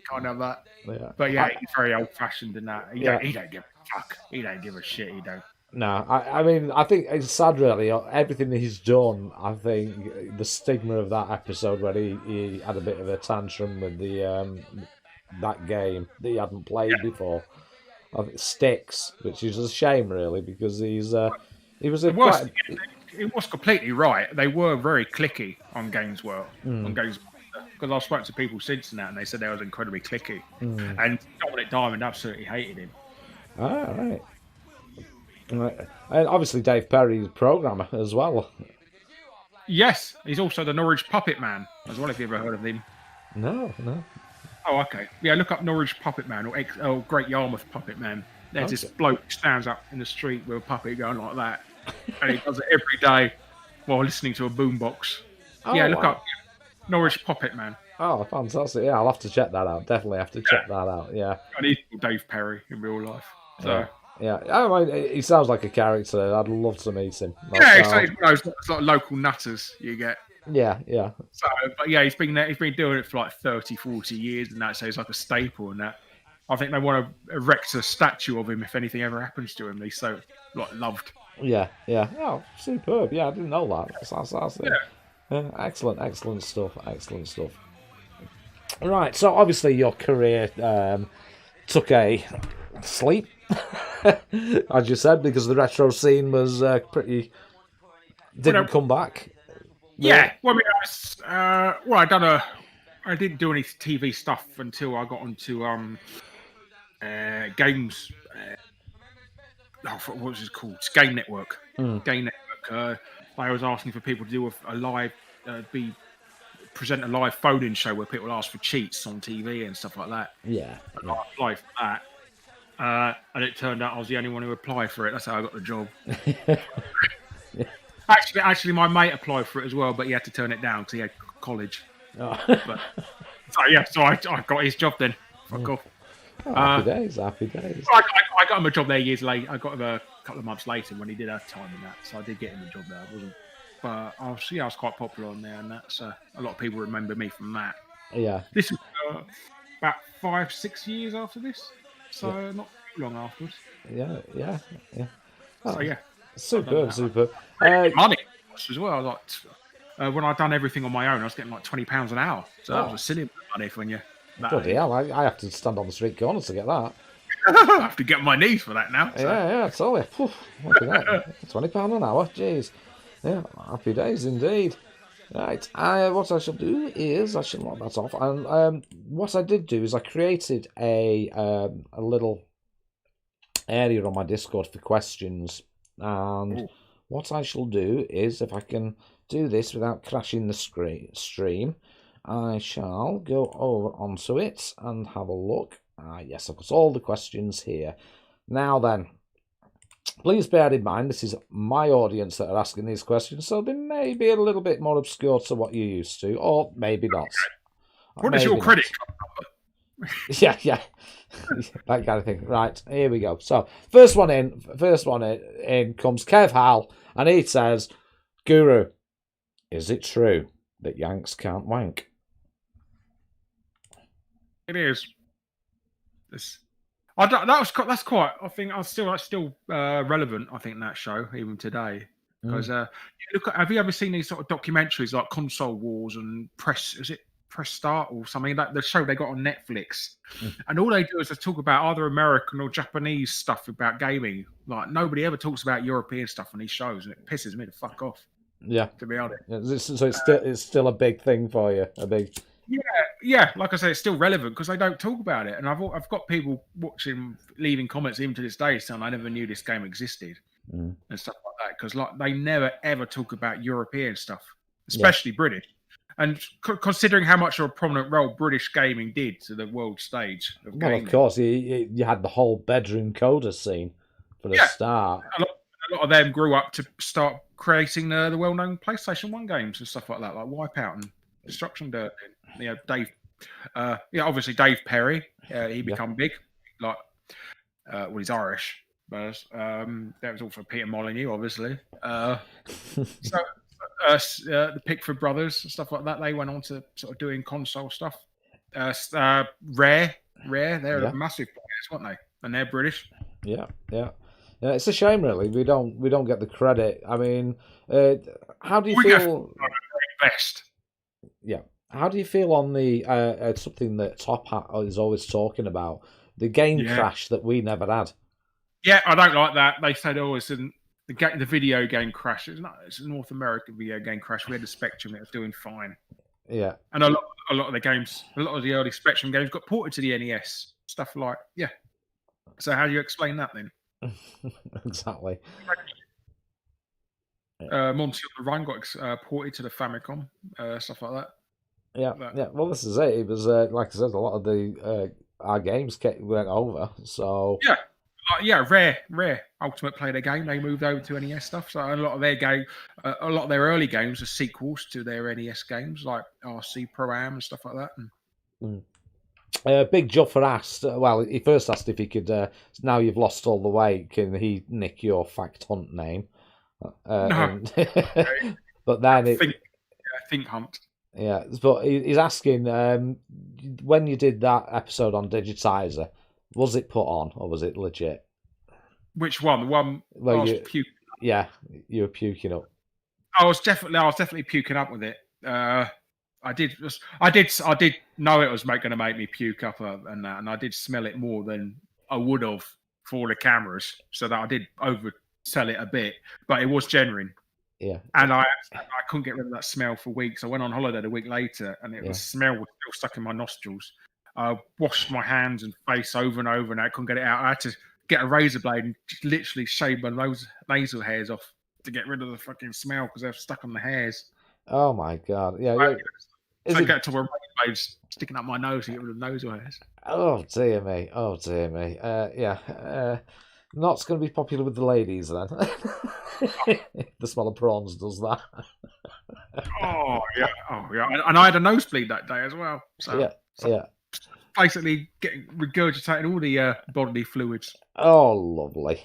can't have that. Yeah. But he's very old-fashioned in that. He don't give a fuck. He don't give a shit. He don't. No, I mean, I think it's sad, really. Everything he's done, I think the stigma of that episode where he had a bit of a tantrum with the that game that he hadn't played before, I think sticks, which is a shame, really, because he was completely right. They were very clicky on Games World, because I've spoken to people since that, and they said they was incredibly clicky, and Dominic Diamond absolutely hated him. Right. And obviously Dave Perry's programmer as well. Yes, he's also the Norwich Puppet Man as well, if you ever heard of him. No. Oh, okay. Yeah, look up Norwich Puppet Man or Great Yarmouth Puppet Man. There's this bloke who stands up in the street with a puppet going like that. And he does it every day while listening to a boombox. Look up Norwich Puppet Man. Oh, fantastic. Yeah, I'll have to check that out. Definitely have to check that out, yeah. And he's Dave Perry in real life. So... Yeah, I mean, he sounds like a character. I'd love to meet him. It's like local nutters you get. Yeah. So, but yeah, he's been doing it for like 30, 40 years, and that, so he's like a staple. And that, I think they want to erect a statue of him if anything ever happens to him. He's so loved. Yeah. Oh, superb. Yeah, I didn't know that. That's excellent stuff. Right. So obviously your career took a sleep. As you said, because the retro scene was didn't come back. Yeah, well, I mean, I I didn't do any TV stuff until I got onto games. What was it called? It's Game Network. Game Network. I was asking for people to do a live, present a live phone-in show where people ask for cheats on TV and stuff like that. Yeah. I applied for that, and it turned out I was the only one who applied for it. That's how I got the job. Actually, my mate applied for it as well, but he had to turn it down because he had college. Oh. So I got his job then. Fuck off. Happy days. I got him a job there years later. I got him a couple of months later when he did have time in that. So I did get him a job there. But I was quite popular on there, and that's a lot of people remember me from that. Yeah. This was about 5-6 years after this, so not too long afterwards. Yeah. Oh, So yeah. Super. Money as well. Like when I'd done everything on my own, I was getting like £20 an hour. So that was a silly money for when you. Bloody hell! I have to stand on the street corners to get that. I have to get on my knees for that now. So. Yeah, totally. Look at that. £20 an hour. Jeez. Yeah, happy days indeed. Right. What I shall do is I shall knock that off. And what I did do is I created a little area on my Discord for questions. And what I shall do is, if I can do this without crashing the stream, I shall go over onto it and have a look. Yes, I've got all the questions here. Now then, please bear in mind, this is my audience that are asking these questions, so they may be a little bit more obscure to what you're used to, or maybe not. What is your credit? Yeah. That kind of thing. Right, here we go. So, first one in comes Kev Hal, and he says, Guru, is it true that Yanks can't wank? It is. That's quite. I think that's still relevant. I think that show even today because have you ever seen these sort of documentaries like Console Wars and Press Start or something like the show they got on Netflix, and all they do is they talk about either American or Japanese stuff about gaming. Like nobody ever talks about European stuff on these shows, and it pisses me the fuck off. Yeah, to be honest. So it's still a big thing for you. A big. Yeah. Like I say, it's still relevant because they don't talk about it, and I've got people watching, leaving comments even to this day saying I never knew this game existed and stuff like that because like they never ever talk about European stuff, especially British. And considering how much of a prominent role British gaming did to the world stage of gaming. Of course, you had the whole bedroom coder scene for the start. A lot of them grew up to start creating the well-known PlayStation 1 games and stuff like that, like Wipeout and Destruction Derby. You know, Dave. Obviously Dave Perry. He become big, like, he's Irish, but that was all for Peter Molyneux, obviously. The Pickford brothers and stuff like that. They went on to sort of doing console stuff. Rare, they're massive players, weren't they? And they're British. Yeah. It's a shame, really. We don't get the credit. I mean, how do you feel? Best. Yeah. How do you feel on the something that Top Hat is always talking about, the game crash that we never had? Yeah, I don't like that. They said, it's the video game crash. It's a North American video game crash. We had the Spectrum that was doing fine. Yeah. And a lot of the games, a lot of the early Spectrum games got ported to the NES. Stuff like, So how do you explain that then? Exactly. Monty on the Run got ported to the Famicom, stuff like that. Yeah. Well, this is it. It was like I said, a lot of the our games went over. So Rare Ultimate played a game. They moved over to NES stuff. So a lot of their early games are sequels to their NES games, like RC Pro Am and stuff like that. Big Juffer asked. Well, he first asked if he could. Now you've lost all the weight, can he nick your Fact Hunt name? No. But then Think Hunt. Yeah, but he's asking when you did that episode on Digitizer, was it put on or was it legit? Which one? The one where you were puking up. I was definitely puking up with it. I did know it was going to make me puke up and that, and I did smell it more than I would have for the cameras, so that I did oversell it a bit, but it was genuine. Yeah. And I couldn't get rid of that smell for weeks. I went on holiday a week later, and the smell was still stuck in my nostrils. I washed my hands and face over and over, and I couldn't get it out. I had to get a razor blade and just literally shave my nasal hairs off to get rid of the fucking smell because they're stuck on the hairs. Oh my god! Yeah. So I get to a razor blade sticking up my nose to get rid of the nasal hairs. Oh dear me! Oh dear me! Not going to be popular with the ladies then. The smell of prawns does that. Oh yeah! And I had a nosebleed that day as well. So basically regurgitating all the bodily fluids. Oh, lovely.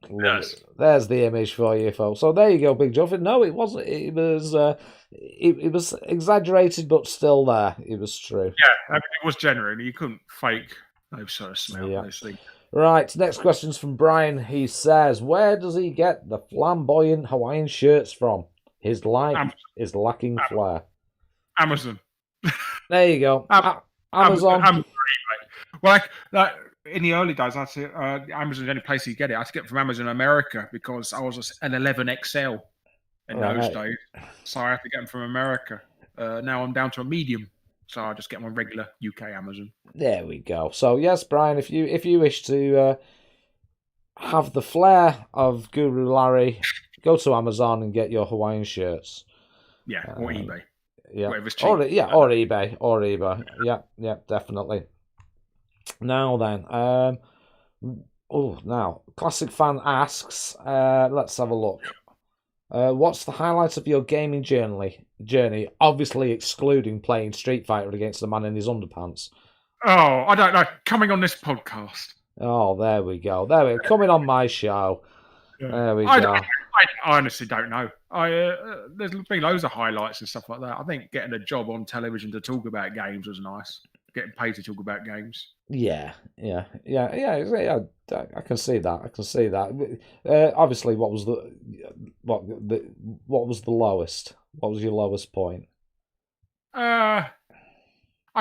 Yes. There's the image for you, folks. So there you go, Big Juffy. No, it wasn't. It was exaggerated, but still there. It was true. Yeah, I mean, it was genuine. You couldn't fake those sort of smell. Yeah. Those things. Right, next question's from Brian. He says, where does he get the flamboyant Hawaiian shirts from? His life is lacking flair. Amazon. There you go. Amazon. Well, like in the early days, I'd say Amazon's the only place you get it. I had to get it from Amazon America because I was an 11XL in those days. So I had to get them from America. Now I'm down to a medium. So I just get my regular UK Amazon. There we go. So yes, Brian, if you wish to have the flair of Guru Larry, go to Amazon and get your Hawaiian shirts. Yeah, or eBay. Yeah, whatever's cheap. or eBay. Yeah, definitely. Now then, now Classic Fan asks, let's have a look. What's the highlight of your gaming journey? Obviously excluding playing Street Fighter against the man in his underpants. Oh, I don't know. Coming on this podcast. Oh, there we go. Coming on my show. There we go. I honestly don't know. There's been loads of highlights and stuff like that. I think getting a job on television to talk about games was nice. Getting paid to talk about games. Yeah. I can see that. Obviously, what was the lowest? What was your lowest point? I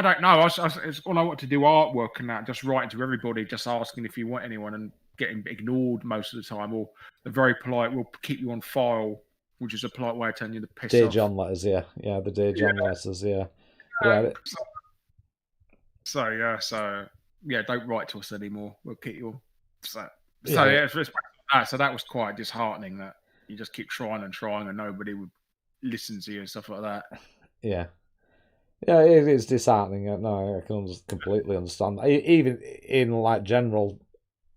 don't know. It's all I want to do artwork and that. Just writing to everybody, just asking if you want anyone, and getting ignored most of the time. Or the very polite, we'll keep you on file, which is a polite way of telling you to piss off. Dear John letters, yeah, the Dear John letters, yeah. So don't write to us anymore. We'll keep you on. So that was quite disheartening that you just keep trying and nobody would listen to you and stuff like that. Yeah, it is disheartening. No, I can completely understand that. Even in like general,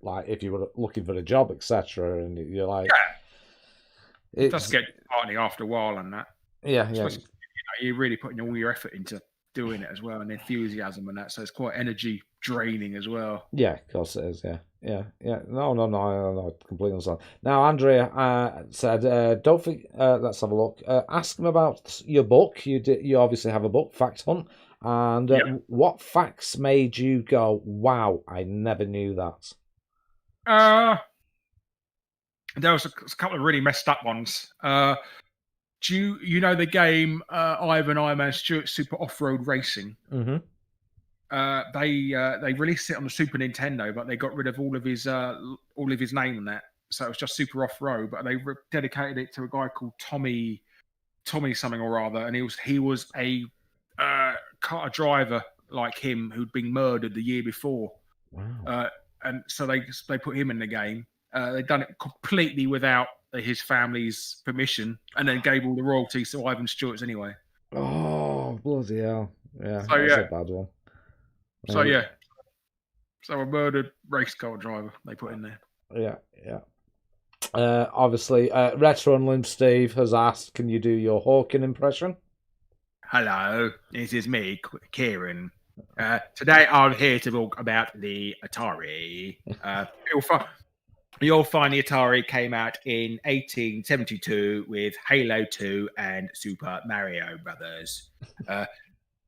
like if you were looking for a job, etc., and you're like, it does get disheartening after a while, and that. Yeah. You're really putting all your effort into doing it as well, and enthusiasm and that, so it's quite energy draining as well. Yeah, of course it is. Yeah. No, I completely understand. Now, Andrea said, "Don't think." Let's have a look. Ask him about your book. You obviously have a book, Fact Hunt, and what facts made you go, "Wow, I never knew that." There was a couple of really messed up ones. Do you know the game Ivan Man Stewart Super Off-Road Racing? Mm-hmm. They released it on the Super Nintendo, but they got rid of all of his name in that, so it was just Super Off-Road. But they dedicated it to a guy called Tommy something or other, and he was a car driver like him who'd been murdered the year before. Wow. And so they put him in the game. They'd done it completely without his family's permission, and then gave all the royalties to Ivan Stewart's anyway. Oh, bloody hell. Yeah, so, that's a bad one. So a murdered race car driver they put in there. Yeah. Obviously, Retro and Limb Steve has asked, can you do your Hawking impression? Hello, this is me, Kieran. Today I'm here to talk about the Atari. You'll find the Atari came out in 1872 with Halo 2 and Super Mario Brothers.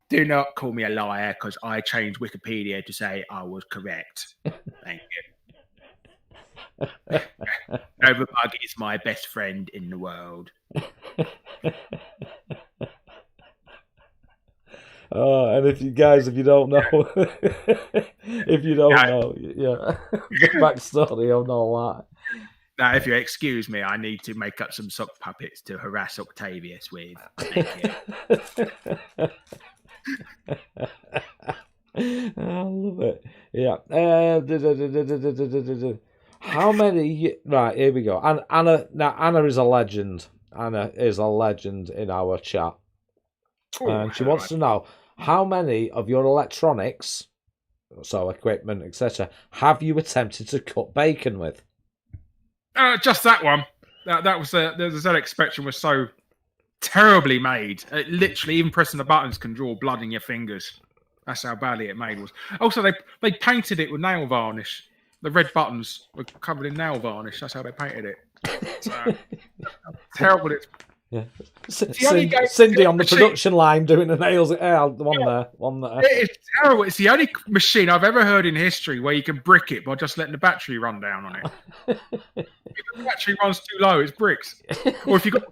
Do not call me a liar, because I changed Wikipedia to say I was correct. Thank you. Overbug is my best friend in the world. And if you don't know, the backstory of all that. Now, if you excuse me, I need to make up some sock puppets to harass Octavius with. Thank you. I love it. Yeah. How many? Right, here we go. Anna. Now, Anna is a legend. Anna is a legend in our chat. And she wants to know how many of your electronics, so equipment, etc., have you attempted to cut bacon with? Just that one. That was the ZX Spectrum was so terribly made. Literally, even pressing the buttons can draw blood in your fingers. That's how badly it made was. Also, they painted it with nail varnish. The red buttons were covered in nail varnish. That's how they painted it. So, terrible. Yeah. Cindy on the production line doing the nails. One there. It's terrible. It's the only machine I've ever heard in history where you can brick it by just letting the battery run down on it. If the battery runs too low, it's bricks. Or if you got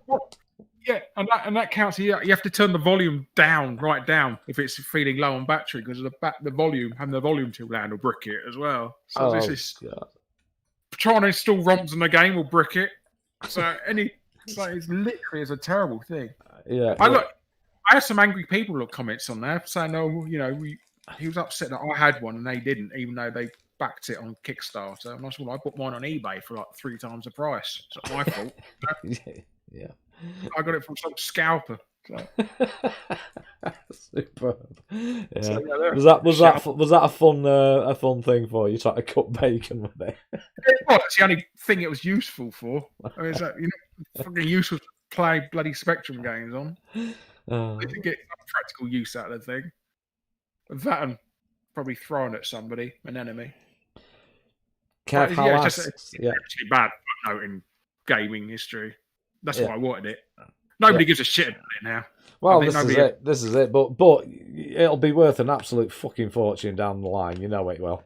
and that counts. You have to turn the volume down, right down, if it's feeling low on battery because of the volume. Having the volume too loud will brick it as well. So this is trying to install ROMs in the game will brick it. So it's literally is a terrible thing. Yeah. I had some angry people comments on there saying, "Oh, he was upset that I had one and they didn't, even though they backed it on Kickstarter." And I said, "Well, I bought mine on eBay for like 3 times the price. It's not my fault." Yeah. I got it from some scalper. So. Superb. Yeah. So, was that a fun thing for you trying to cut bacon with it? It was. It's the only thing it was useful for. I mean, fucking useful to play bloody Spectrum games on. They could get some practical use out of the thing. That and probably throwing at somebody, an enemy. It's actually bad note in gaming history. That's why I wanted it. Nobody gives a shit about it now. Well, this is it. But it'll be worth an absolute fucking fortune down the line. You know it will.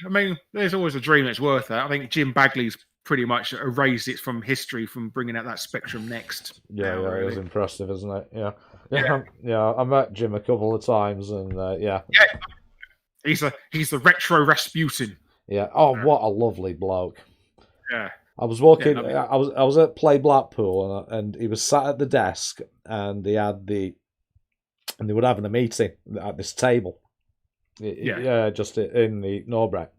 I mean, there's always a dream that's worth that. I think Jim Bagley's pretty much erased it from history from bringing out that Spectrum Next. Yeah, it was impressive, isn't it? Yeah. I met Jim a couple of times, and he's the retro Rasputin. Yeah. Oh, what a lovely bloke. Yeah. I was walking. I was at Play Blackpool, and he was sat at the desk, and they were having a meeting at this table. Just in the Norbreck.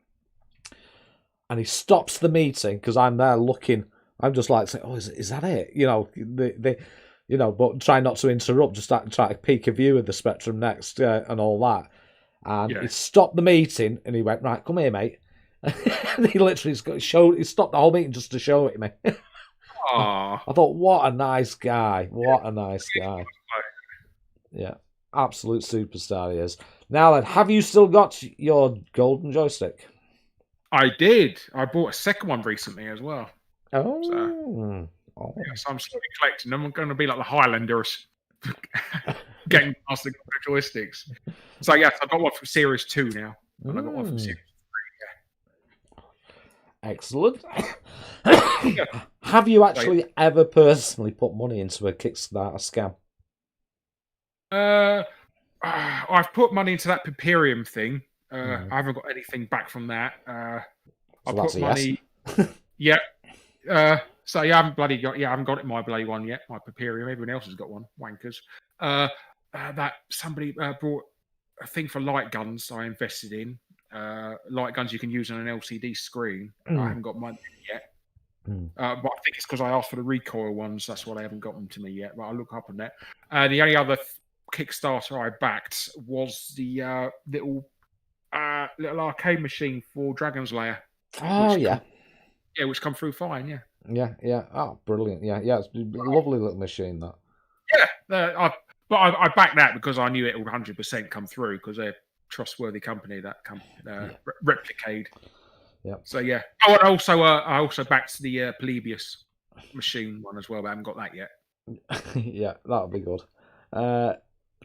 And he stops the meeting because I'm there looking. I'm just like saying, "Oh, is that it?" But try not to interrupt. Just try to peek a view of the Spectrum Next and all that. And he stopped the meeting, and he went, "Right, come here, mate." And he literally he stopped the whole meeting just to show it to me. I thought, what a nice guy. What a nice guy. Yeah, absolute superstar he is. Now then, have you still got your golden joystick? I did. I bought a second one recently as well. Oh. So I'm slowly collecting them. I'm going to be like the Highlanders getting past the joysticks. So yes, I got one from Series 2 now. And I got one from Series 3. Excellent. Have you actually ever personally put money into a Kickstarter scam? I've put money into that Papyrium thing. I haven't got anything back from that. I put money. Yeah. So I haven't got it my bloody one yet. My Papyrium. Everyone else has got one. Wankers. That somebody brought a thing for light guns. I invested in. Light guns you can use on an LCD screen. I haven't got mine yet. But I think it's because I asked for the recoil ones. That's why they haven't got them to me yet. But I'll look up on that. The only other Kickstarter I backed was the little arcade machine for Dragon's Lair. Oh, which come through fine, Yeah. Oh, brilliant. Yeah, it's a lovely little machine, that. Yeah, I backed that because I knew it would 100% come through because they're a trustworthy company that Replicade. Yeah. So yeah. Oh, and I also backed the Polybius machine one as well, but I haven't got that yet. Yeah, that'll be good.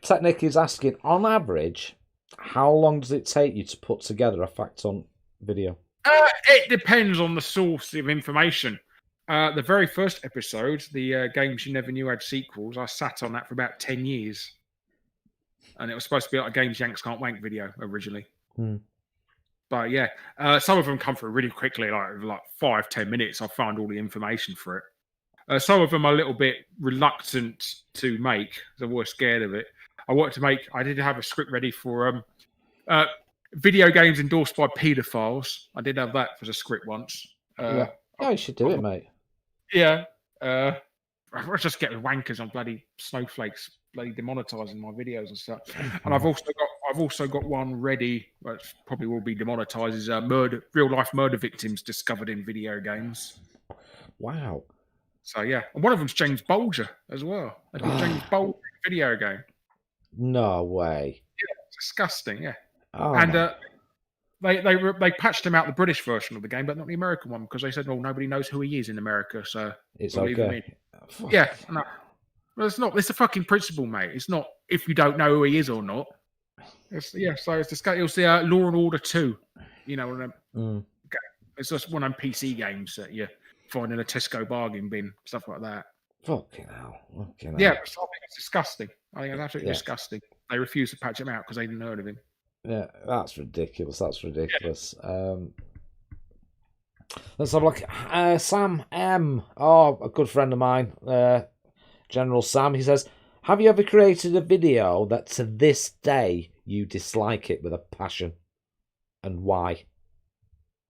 Technic is asking, on average, how long does it take you to put together a Facton video? It depends on the source of information. The very first episode, the Games You Never Knew Had Sequels, I sat on that for about 10 years. And it was supposed to be like a Games Yanks Can't Wank video originally. But yeah, some of them come through really quickly, like 5-10 minutes. I found all the information for it. Some of them are a little bit reluctant to make. I'm always scared of it. I did have a script ready for video games endorsed by paedophiles. I did have that as a script once. Yeah, you should do it, mate. Yeah. I just get wankers on bloody snowflakes, bloody demonetizing my videos and stuff. And I've also got one ready, which probably will be demonetized. Is real life murder victims discovered in video games. Wow. So yeah, and one of them's James Bulger as well. They got James Bulger video game. No way. Yeah, disgusting. Yeah. Oh, and they patched him out the British version of the game, but not the American one because they said, "Oh, nobody knows who he is in America, so it's we'll leave him in." Yeah, no. Well, it's not. It's a fucking principle, mate. It's not if you don't know who he is or not. So it's disgusting. It was the Law and Order 2. You know, it's just one of them PC games that you find in a Tesco bargain bin, stuff like that. Fucking hell. Yeah, I think it's disgusting. I think it's absolutely disgusting. They refused to patch him out because they didn't heard of him. Yeah, that's ridiculous. Yeah. Let's have a look. Sam M. Oh, a good friend of mine, General Sam. He says, have you ever created a video that to this day you dislike it with a passion? And why?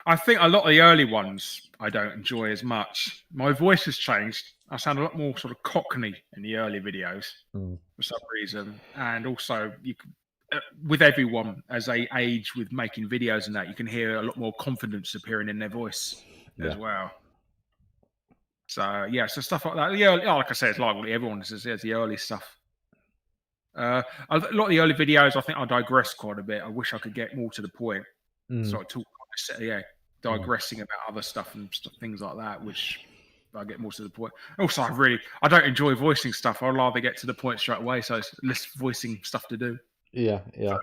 I think a lot of the early ones I don't enjoy as much. My voice has changed. I sound a lot more sort of cockney in the early videos for some reason. And also, with everyone, as they age with making videos and that, you can hear a lot more confidence appearing in their voice as well. So, yeah, so stuff like that. Yeah, like I said, it's like everyone says, there's the early stuff. A lot of the early videos, I think I digress quite a bit. I wish I could get more to the point. So I talk, digressing about other stuff and things like that, which I get more to the point. Also, I don't enjoy voicing stuff. I'd rather get to the point straight away, so it's less voicing stuff to do. Yeah. So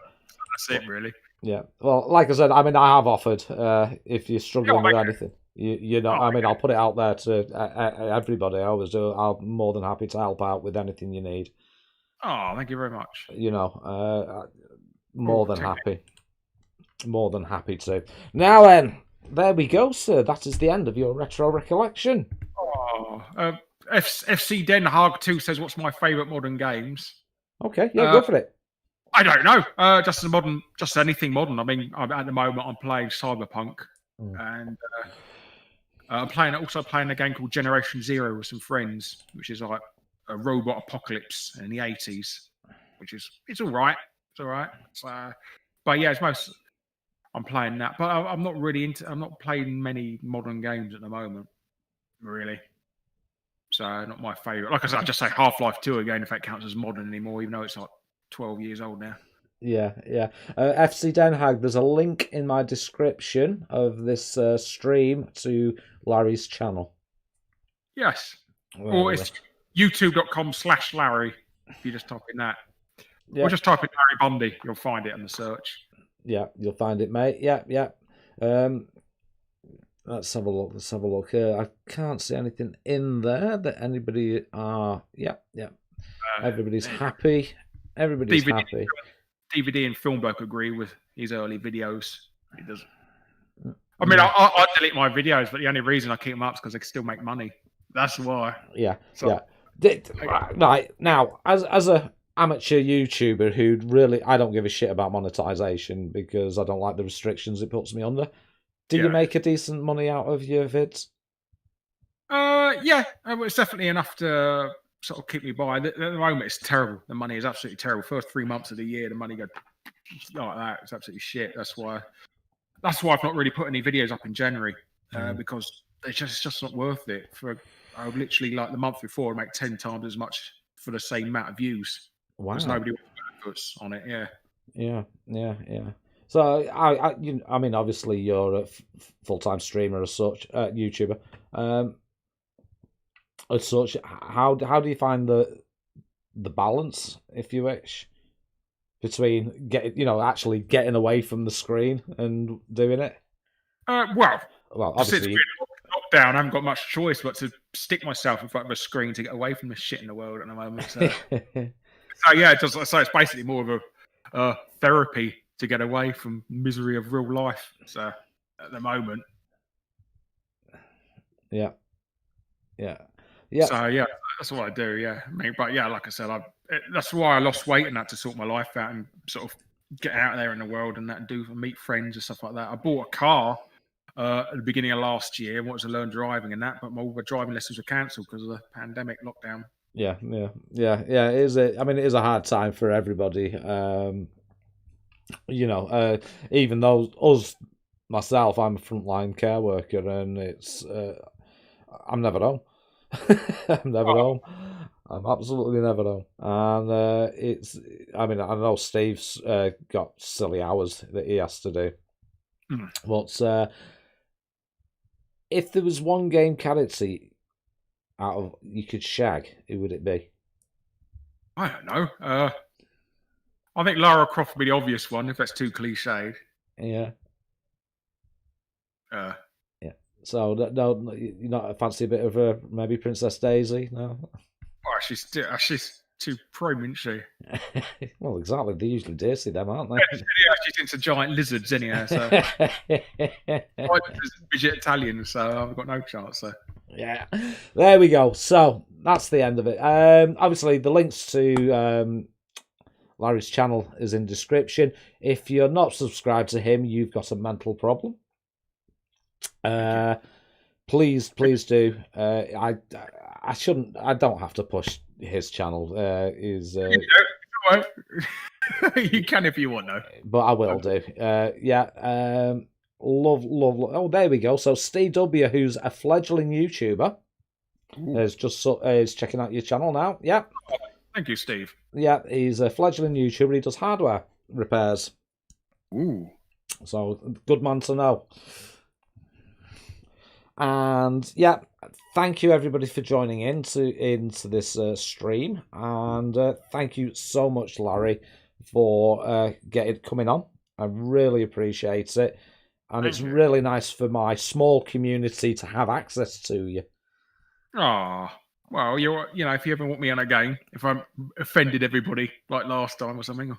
that's it, really. Yeah. Well, like I said, I mean, I have offered if you're struggling with anything, you know, I mean, I'll put it out there to everybody. I always do. I'm more than happy to help out with anything you need. Oh, thank you very much. You know, more than happy. More than happy to. Now then, there we go, sir. That is the end of your retro recollection. Oh, FC Den Haag 2 says, "What's my favourite modern games?" Okay, yeah, go for it. I don't know. Just anything modern. I mean, at the moment I'm playing Cyberpunk, and I'm also playing a game called Generation Zero with some friends, which is like a robot apocalypse in the 80s, it's all right. It's all right. But yeah, I'm playing that, but I'm not really I'm not playing many modern games at the moment, really. So not my favourite. Like I said, I just say Half-Life 2 again, if that counts as modern anymore, even though it's like 12 years old now. Yeah. FC Den Haag, there's a link in my description of this stream to Larry's channel. Yes. Or it's youtube.com/Larry, if you just type in that. Yeah. Or just type in Larry Bundy, you'll find it in the search. Yeah, you'll find it, mate. Yeah. Let's have a look. I can't see anything in there that anybody are. Yeah. Everybody's happy. Everybody's happy. DVD and Filmbloke agree with his early videos. He does. I mean, I delete my videos, but the only reason I keep them up is because they can still make money. That's why. Yeah. Right now, as a amateur YouTuber who really, I don't give a shit about monetization because I don't like the restrictions it puts me under. Do you make a decent money out of your vids? Yeah, it's definitely enough to sort of keep me by. At the moment, it's terrible. The money is absolutely terrible. First 3 months of the year, the money goes like that. It's absolutely shit. That's why I've not really put any videos up in January because it's just not worth it. I would literally, like the month before, I'd make 10 times as much for the same amount of views. Wow. Because nobody puts on it. Yeah. So I mean, obviously you're a full-time streamer as such, YouTuber. As such, how do you find the balance, if you wish, between actually getting away from the screen and doing it? Well, obviously. Lockdown, I haven't got much choice but to stick myself in front of a screen to get away from the shit in the world at the moment. So, so yeah, it's basically more of a therapy to get away from misery of real life. So at the moment, yeah. So yeah, that's what I do. Yeah, I mean, but yeah, like I said, that's why I lost weight and that to sort my life out and sort of get out there in the world and that and meet friends and stuff like that. I bought a car at the beginning of last year and wanted to learn driving and that, but all the driving lessons were cancelled because of the pandemic lockdown. Yeah. It is. I mean, it is a hard time for everybody. Even though myself, I'm a frontline care worker, and it's I'm never home. I'm never home. I'm absolutely never home. And it's. I mean, I know Steve's got silly hours that he has to do. But if there was one game character out of you could shag, who would it be? I don't know. I think Lara Croft would be the obvious one if that's too cliched. Yeah. Yeah. So no, you're not fancy a bit of maybe Princess Daisy? No. Oh, she's too prim, isn't she? Well, exactly. They usually dirty them, aren't they? Yeah, she's into giant lizards anyhow. So I'm midget Italian, so I've got no chance. So yeah, there we go. So that's the end of it. Obviously, the links to Larry's channel is in description. If you're not subscribed to him, you've got a mental problem. Please do. I don't have to push his channel. You can if you want, though. But I will do. Love. Oh, there we go. So Steve W, who's a fledgling YouTuber, is checking out your channel now. Yeah. Thank you, Steve. Yeah, he's a fledgling YouTuber. He does hardware repairs. Ooh. So good man to know. And yeah, thank you everybody for joining into this stream, and thank you so much, Larry, for coming on. I really appreciate it, and it's really nice for my small community to have access to you. Ah, well, if you ever want me on again, if I offended everybody like last time or something.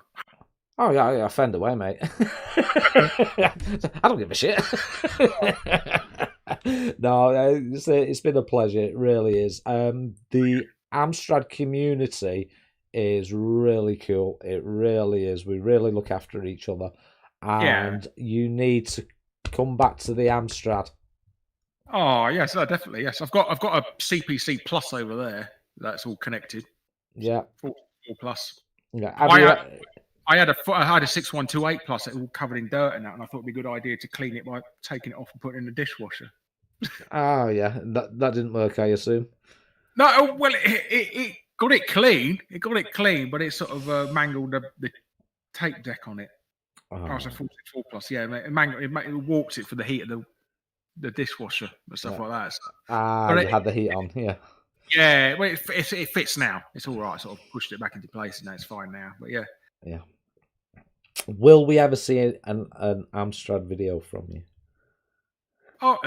Oh yeah, offend away, mate. I don't give a shit. No, it's been a pleasure. It really is. The Amstrad community is really cool. It really is. We really look after each other, and you need to come back to the Amstrad. Oh yes, definitely yes. I've got a CPC Plus over there. That's all connected. Yeah, 4 Plus. Yeah, I had a 6128 Plus, it all covered in dirt and that, and I thought it'd be a good idea to clean it by taking it off and putting it in the dishwasher. Oh yeah, that didn't work, I assume. No, well, it got it clean. It got it clean, but it sort of mangled the tape deck on it. Oh. I was a 44 Plus, yeah. It warps it for the heat of the dishwasher and stuff like that. So. You had the heat on, yeah. Yeah, well, it fits now. It's all right. Sort of pushed it back into place, and now it's fine now. But yeah. Yeah. Will we ever see an Amstrad video from you? Oh,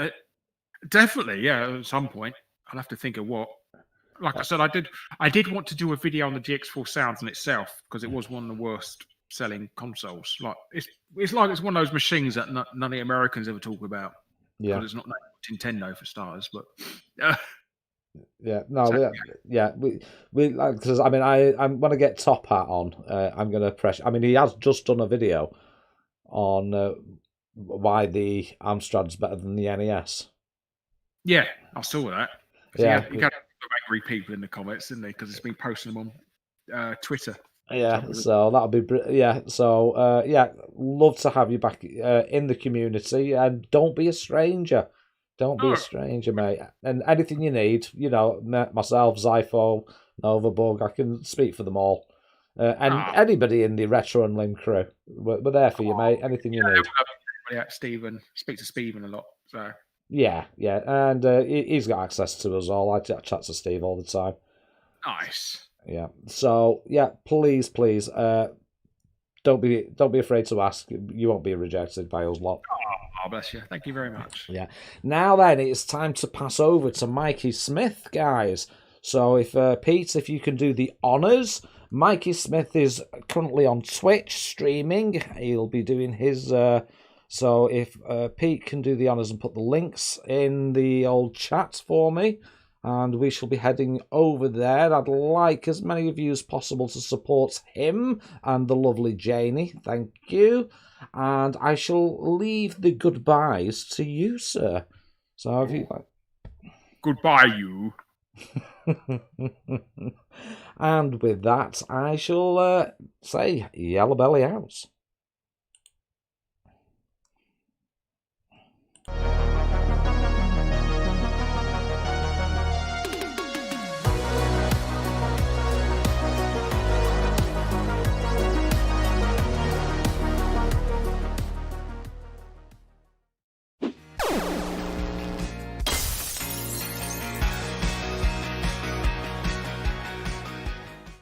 definitely. Yeah, at some point. I'll have to think of what. Like I said, I did want to do a video on the GX4 Sounds in itself because it was one of the worst selling consoles. Like it's one of those machines that none of the Americans ever talk about. Yeah, because it's not Nintendo for starters, but. Yeah, no, so, we like because I mean I'm when I get Top Hat on, I'm gonna press. I mean, he has just done a video on why the Amstrad's better than the NES. Yeah, I saw that. So yeah, you got angry people in the comments, didn't they? Because it's been posting them on Twitter. Yeah, so that'll be So love to have you back in the community, and don't be a stranger. Don't be a stranger, mate. And anything you need, myself, Zypho, Novabug, I can speak for them all. And anybody in the Retro and Limb crew, we're there for you, mate. Anything you need. Yeah, Stephen. Speak to Stephen a lot. So. Yeah. And he's got access to us all. I chat to Steve all the time. Nice. Yeah. So please, don't be afraid to ask. You won't be rejected by us lot. Oh, bless you. Thank you very much. Yeah. Now then, it's time to pass over to Mikey Smith, guys. So if Pete, if you can do the honours Mikey Smith is currently on Twitch streaming. He'll be doing his... so if Pete can do the honours and put the links in the old chat for me, and we shall be heading over there. I'd like as many of you as possible to support him and the lovely Janie. Thank you. And I shall leave the goodbyes to you, sir. So have you... Goodbye, you. And with that, I shall say Yellowbelly out.